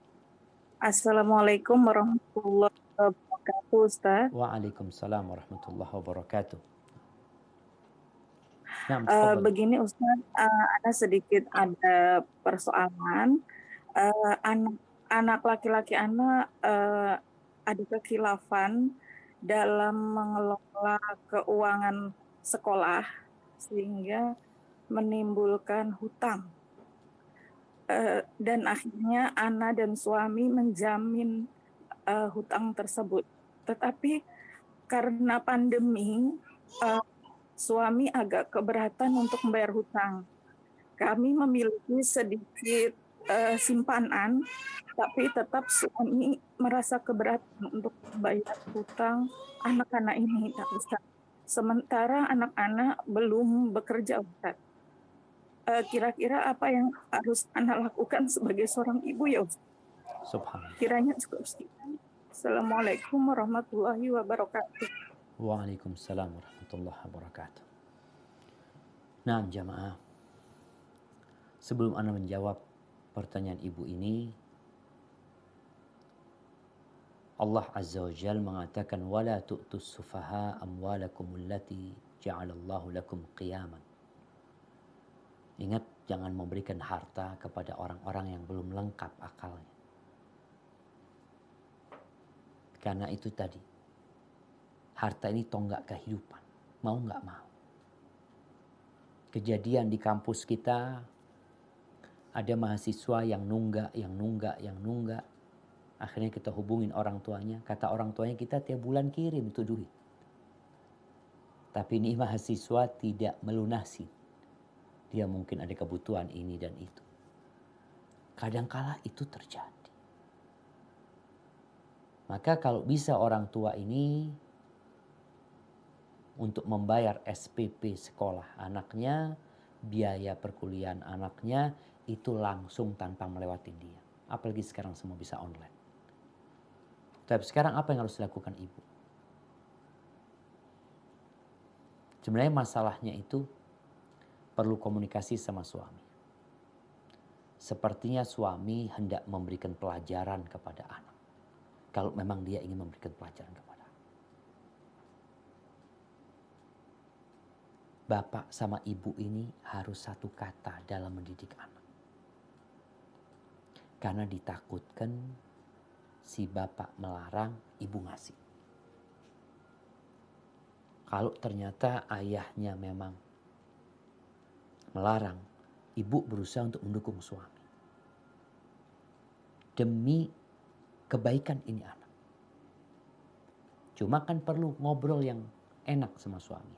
[SPEAKER 10] Assalamualaikum warahmatullahi wabarakatuh Ustaz.
[SPEAKER 1] Waalaikumsalam warahmatullahi wabarakatuh. Nah,
[SPEAKER 10] begini Ustaz, ada sedikit ada persoalan. Anak laki-laki anak ada kekhilafan dalam mengelola keuangan sekolah sehingga menimbulkan hutang. Dan akhirnya Ana dan suami menjamin hutang tersebut. Tetapi karena pandemi, suami agak keberatan untuk membayar hutang. Kami memiliki sedikit simpanan, tapi tetap suami merasa keberatan untuk membayar hutang anak-anak ini, Ustaz. Sementara anak-anak belum bekerja, Ustaz. Kira-kira apa yang harus Ana lakukan sebagai seorang ibu ya Ustaz?
[SPEAKER 1] Subhanallah.
[SPEAKER 10] Kiranya cukup sekian. Assalamualaikum warahmatullahi wabarakatuh.
[SPEAKER 1] Waalaikumsalam warahmatullahi wabarakatuh. Nah, jamaah. Sebelum Ana menjawab pertanyaan ibu ini, Allah Azza wa Jalla mengatakan wala tu'tus sufaha amwalakum allati ja'alallahu lakum qiyaman. Ingat, jangan memberikan harta kepada orang-orang yang belum lengkap akalnya. Karena itu tadi, harta ini tonggak kehidupan. Mau nggak mau. Kejadian di kampus kita, ada mahasiswa yang nunggak. Akhirnya kita hubungin orang tuanya. Kata orang tuanya, kita tiap bulan kirim itu duit. Tapi ini mahasiswa tidak melunasi. Dia mungkin ada kebutuhan ini dan itu. Kadangkala itu terjadi. Maka kalau bisa orang tua ini untuk membayar SPP sekolah anaknya, biaya perkuliahan anaknya, itu langsung tanpa melewati dia. Apalagi sekarang semua bisa online. Tapi sekarang apa yang harus dilakukan ibu? Sebenarnya masalahnya itu perlu komunikasi sama suami. Sepertinya suami hendak memberikan pelajaran kepada anak. Kalau memang dia ingin memberikan pelajaran kepada anak. Bapak sama ibu ini harus satu kata dalam mendidik anak. Karena ditakutkan si bapak melarang, ibu ngasih. Kalau ternyata ayahnya memang melarang, ibu berusaha untuk mendukung suami. Demi kebaikan ini anak. Cuma kan perlu ngobrol yang enak sama suami.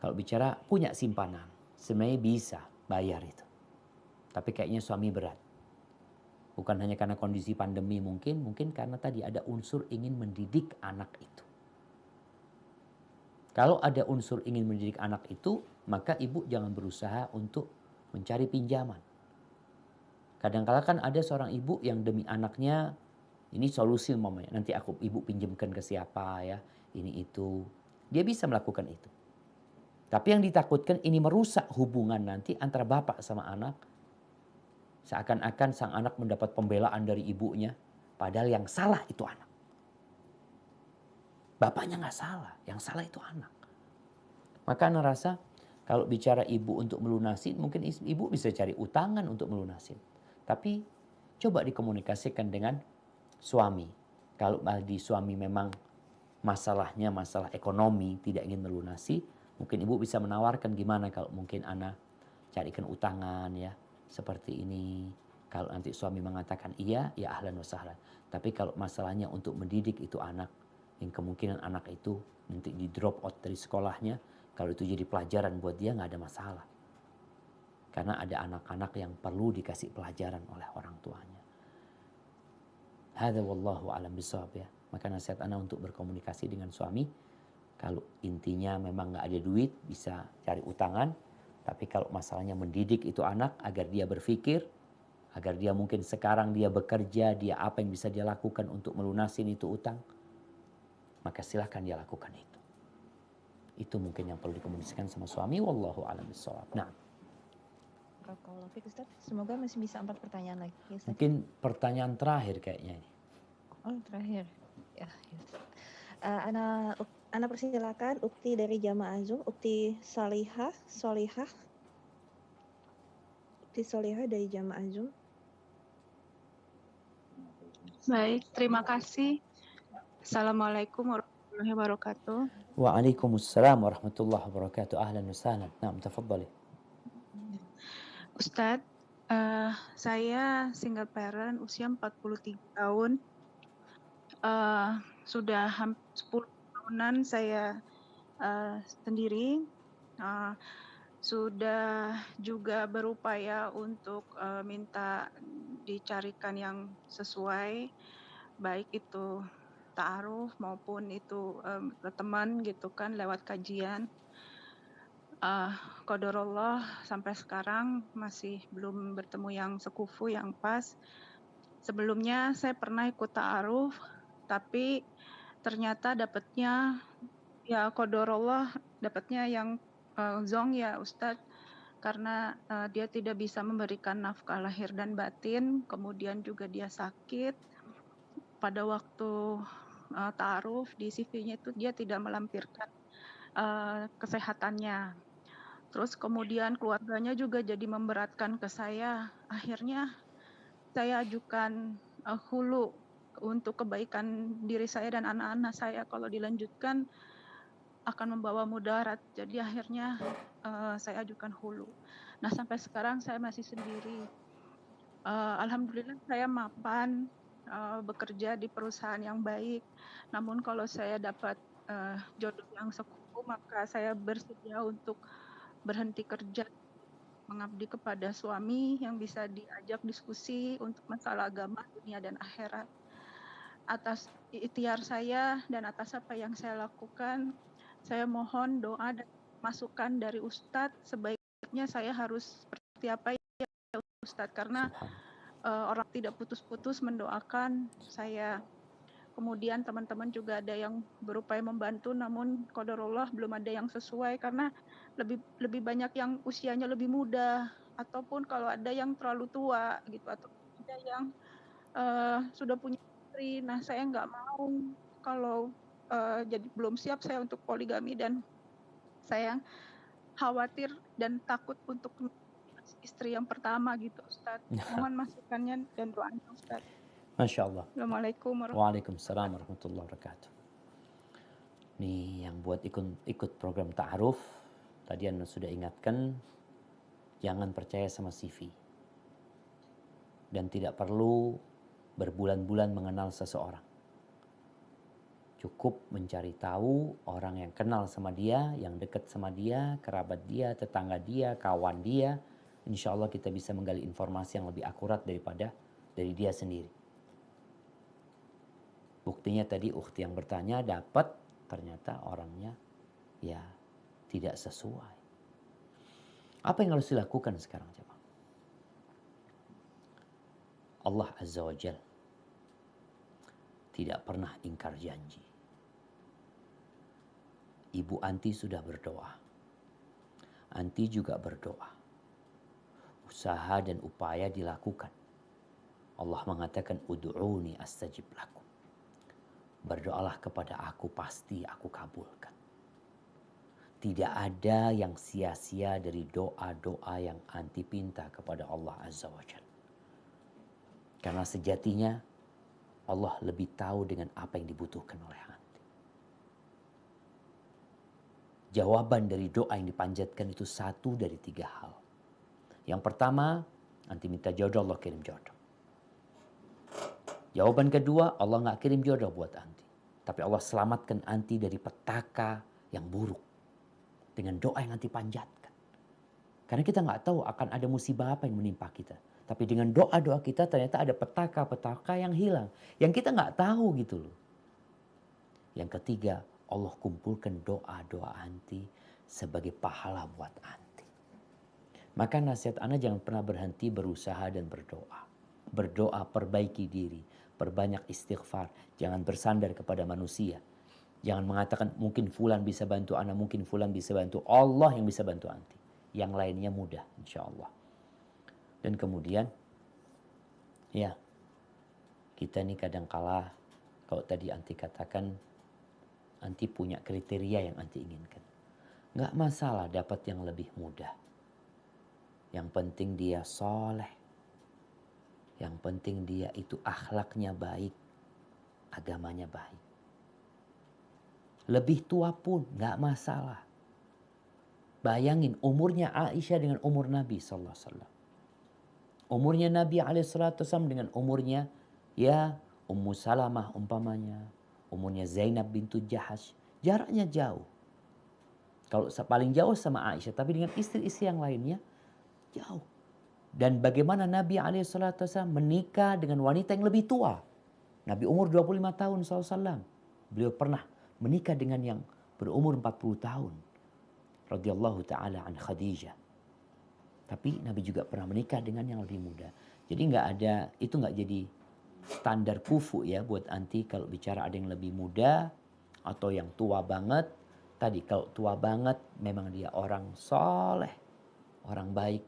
[SPEAKER 1] Kalau bicara punya simpanan, sebenarnya bisa bayar itu. Tapi kayaknya suami berat. Bukan hanya karena kondisi pandemi mungkin karena tadi ada unsur ingin mendidik anak itu. Kalau ada unsur ingin mendidik anak itu, maka ibu jangan berusaha untuk mencari pinjaman. Kadang-kala kan ada seorang ibu yang demi anaknya, ini solusi mamanya, nanti ibu pinjamkan ke siapa ya, ini itu. Dia bisa melakukan itu. Tapi yang ditakutkan ini merusak hubungan nanti antara bapak sama anak. Seakan-akan sang anak mendapat pembelaan dari ibunya, padahal yang salah itu anak. Bapaknya nggak salah, yang salah itu anak. Maka Ana rasa kalau bicara ibu untuk melunasi, mungkin ibu bisa cari utangan untuk melunasi. Tapi coba dikomunikasikan dengan suami. Kalau di suami memang masalahnya masalah ekonomi, tidak ingin melunasi, mungkin ibu bisa menawarkan gimana kalau mungkin Ana carikan utangan ya, seperti ini. Kalau nanti suami mengatakan iya, ya ahlan wa sahlan. Tapi kalau masalahnya untuk mendidik itu anak, yang kemungkinan anak itu nanti di drop out dari sekolahnya, kalau itu jadi pelajaran buat dia nggak ada masalah. Karena ada anak-anak yang perlu dikasih pelajaran oleh orang tuanya. Hadza wallahu alam bisawab ya. Maka nasihat Ana untuk berkomunikasi dengan suami. Kalau intinya memang nggak ada duit, bisa cari utangan. Tapi kalau masalahnya mendidik itu anak agar dia berpikir, agar dia mungkin sekarang dia bekerja, dia apa yang bisa dia lakukan untuk melunasin itu utang, maka silahkan dia lakukan itu. Itu mungkin yang perlu dikomunikasikan sama suami. Wallahu a'lam bishawab. Nah,
[SPEAKER 9] Barakallahu fiik, Ustaz. Semoga masih bisa 4 pertanyaan lagi. Ya, Ustaz.
[SPEAKER 1] mungkin pertanyaan terakhir kayaknya ini.
[SPEAKER 9] Oh, terakhir. Ya, yes. Ana persilakan Ukti dari Jamaah Azum, Ukti Solihah dari Jamaah Azum.
[SPEAKER 11] Baik, terima kasih. Assalamualaikum warahmatullahi wabarakatuh.
[SPEAKER 1] Waalaikumsalam warahmatullahi wabarakatuh. Ahlan wa sahlan. Naam, tafadhali.
[SPEAKER 11] Ustadz, saya single parent usia 43 tahun. Sudah 10 tahunan saya sendiri. Sudah juga berupaya untuk minta dicarikan yang sesuai, baik itu ta'aruf maupun itu ke teman gitu kan lewat kajian. Qadarullah sampai sekarang masih belum bertemu yang sekufu yang pas. Sebelumnya saya pernah ikut ta'aruf, tapi ternyata dapatnya ya qadarullah dapatnya yang zong ya Ustadz, karena dia tidak bisa memberikan nafkah lahir dan batin, kemudian juga dia sakit. Pada waktu ta'aruf di CV-nya itu dia tidak melampirkan kesehatannya. Terus kemudian keluarganya juga jadi memberatkan ke saya. Akhirnya saya ajukan hulu untuk kebaikan diri saya dan anak-anak saya. Kalau dilanjutkan akan membawa mudarat. Jadi akhirnya saya ajukan hulu. Nah sampai sekarang saya masih sendiri. Alhamdulillah saya mapan, bekerja di perusahaan yang baik. Namun kalau saya dapat jodoh yang sekufu, maka saya bersedia untuk berhenti kerja, mengabdi kepada suami yang bisa diajak diskusi untuk masalah agama, dunia dan akhirat. Atas ikhtiar saya dan atas apa yang saya lakukan, saya mohon doa dan masukan dari Ustadz. Sebaiknya saya harus seperti apa ya Ustadz, karena orang tidak putus-putus mendoakan saya. Kemudian teman-teman juga ada yang berupaya membantu, namun qadarullah belum ada yang sesuai karena lebih banyak yang usianya lebih muda, ataupun kalau ada yang terlalu tua gitu, atau ada yang sudah punya istri. Nah saya nggak mau kalau jadi belum siap saya untuk poligami, dan saya khawatir dan takut untuk istri yang pertama gitu Ustadz. Mohon masukannya dan doanya Ustadz.
[SPEAKER 1] Masya Allah.
[SPEAKER 11] Assalamualaikum
[SPEAKER 1] Waalaikumsalam warahmatullahi wabarakatuh. Nih yang buat ikut program ta'aruf, tadi Anda sudah ingatkan, jangan percaya sama CV. Dan tidak perlu berbulan-bulan mengenal seseorang. Cukup mencari tahu orang yang kenal sama dia, yang dekat sama dia, kerabat dia, tetangga dia, kawan dia. Insya Allah kita bisa menggali informasi yang lebih akurat daripada dari dia sendiri. Buktinya tadi ukhti yang bertanya dapat, ternyata orangnya ya tidak sesuai. Apa yang harus dilakukan sekarang coba? Allah Azza wa Jal tidak pernah ingkar janji. Ibu Anti sudah berdoa. Anti juga berdoa. Usaha dan upaya dilakukan. Allah mengatakan, ud'uni astajib lakum. Berdoalah kepada aku, pasti aku kabulkan. Tidak ada yang sia-sia dari doa-doa yang Anti pinta kepada Allah Azza wa Jalla. Karena sejatinya Allah lebih tahu dengan apa yang dibutuhkan oleh Anti. Jawaban dari doa yang dipanjatkan itu satu dari 3 hal. Yang pertama, Anti minta jodoh, Allah kirim jodoh. Jawaban kedua, Allah nggak kirim jodoh buat Anti. Tapi Allah selamatkan Anti dari petaka yang buruk. Dengan doa yang Anti panjatkan. Karena kita nggak tahu akan ada musibah apa yang menimpa kita. Tapi dengan doa-doa kita ternyata ada petaka-petaka yang hilang. Yang kita nggak tahu gitu loh. Yang ketiga, Allah kumpulkan doa-doa Anti sebagai pahala buat Anti. Maka nasihat Ana jangan pernah berhenti berusaha dan berdoa. Berdoa, perbaiki diri. Perbanyak istighfar. Jangan bersandar kepada manusia. Jangan mengatakan mungkin fulan bisa bantu Ana, mungkin fulan bisa bantu. Allah yang bisa bantu Anti. Yang lainnya mudah insya Allah. Dan kemudian, ya, kita nih kadangkala, kalau tadi Anti katakan, Anti punya kriteria yang Anti inginkan. Nggak masalah dapat yang lebih mudah. Yang penting dia soleh. Yang penting dia itu akhlaknya baik, agamanya baik. Lebih tua pun nggak masalah. Bayangin umurnya Aisyah dengan umur Nabi SAW. Umurnya Nabi SAW dengan umurnya ya Ummu Salamah umpamanya. Umurnya Zainab bintu Jahash. Jaraknya jauh. Kalau paling jauh sama Aisyah. Tapi dengan istri-istri yang lainnya jauh. Dan bagaimana Nabi SAW menikah dengan wanita yang lebih tua. Nabi umur 25 tahun SAW. Beliau pernah menikah dengan yang berumur 40 tahun. Radhiyallahu ta'ala an Khadijah. Tapi Nabi juga pernah menikah dengan yang lebih muda. Jadi itu nggak jadi standar kufu ya buat Anti kalau bicara ada yang lebih muda atau yang tua banget. Tadi kalau tua banget memang dia orang soleh, orang baik.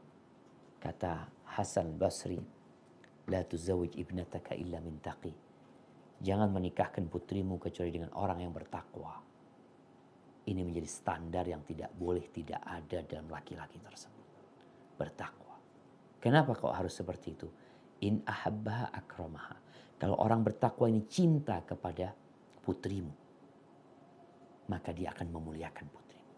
[SPEAKER 1] Kata Hasan Basri, la tuzawwij ibnataka illa min taqi. Jangan menikahkan putrimu kecuali dengan orang yang bertakwa. Ini menjadi standar yang tidak boleh tidak ada dalam laki-laki tersebut. Bertakwa. Kenapa kok harus seperti itu? In ahabbaha akramaha. Kalau orang bertakwa ini cinta kepada putrimu, maka dia akan memuliakan putrimu.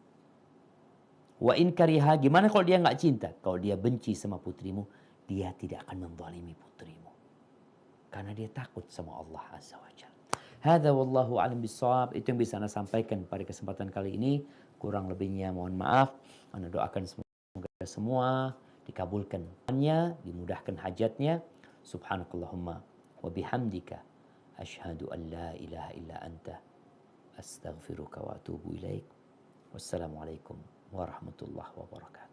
[SPEAKER 1] Wa in kariha, gimana kalau dia nggak cinta? Kalau dia benci sama putrimu, dia tidak akan menzalimi putrimu. Karena dia takut sama Allah Azza wa Jalla. Hadza wallahu a'lam bissawab. Itu yang bisa Ana sampaikan pada kesempatan kali ini. Kurang lebihnya mohon maaf. Ana doakan semoga semua dikabulkan, dimudahkan hajatnya. Subhanakallahumma wa bihamdika asyhadu an la ilaha illa anta astaghfiruka wa atubu ilaik. Wassalamualaikum warahmatullahi wabarakatuh.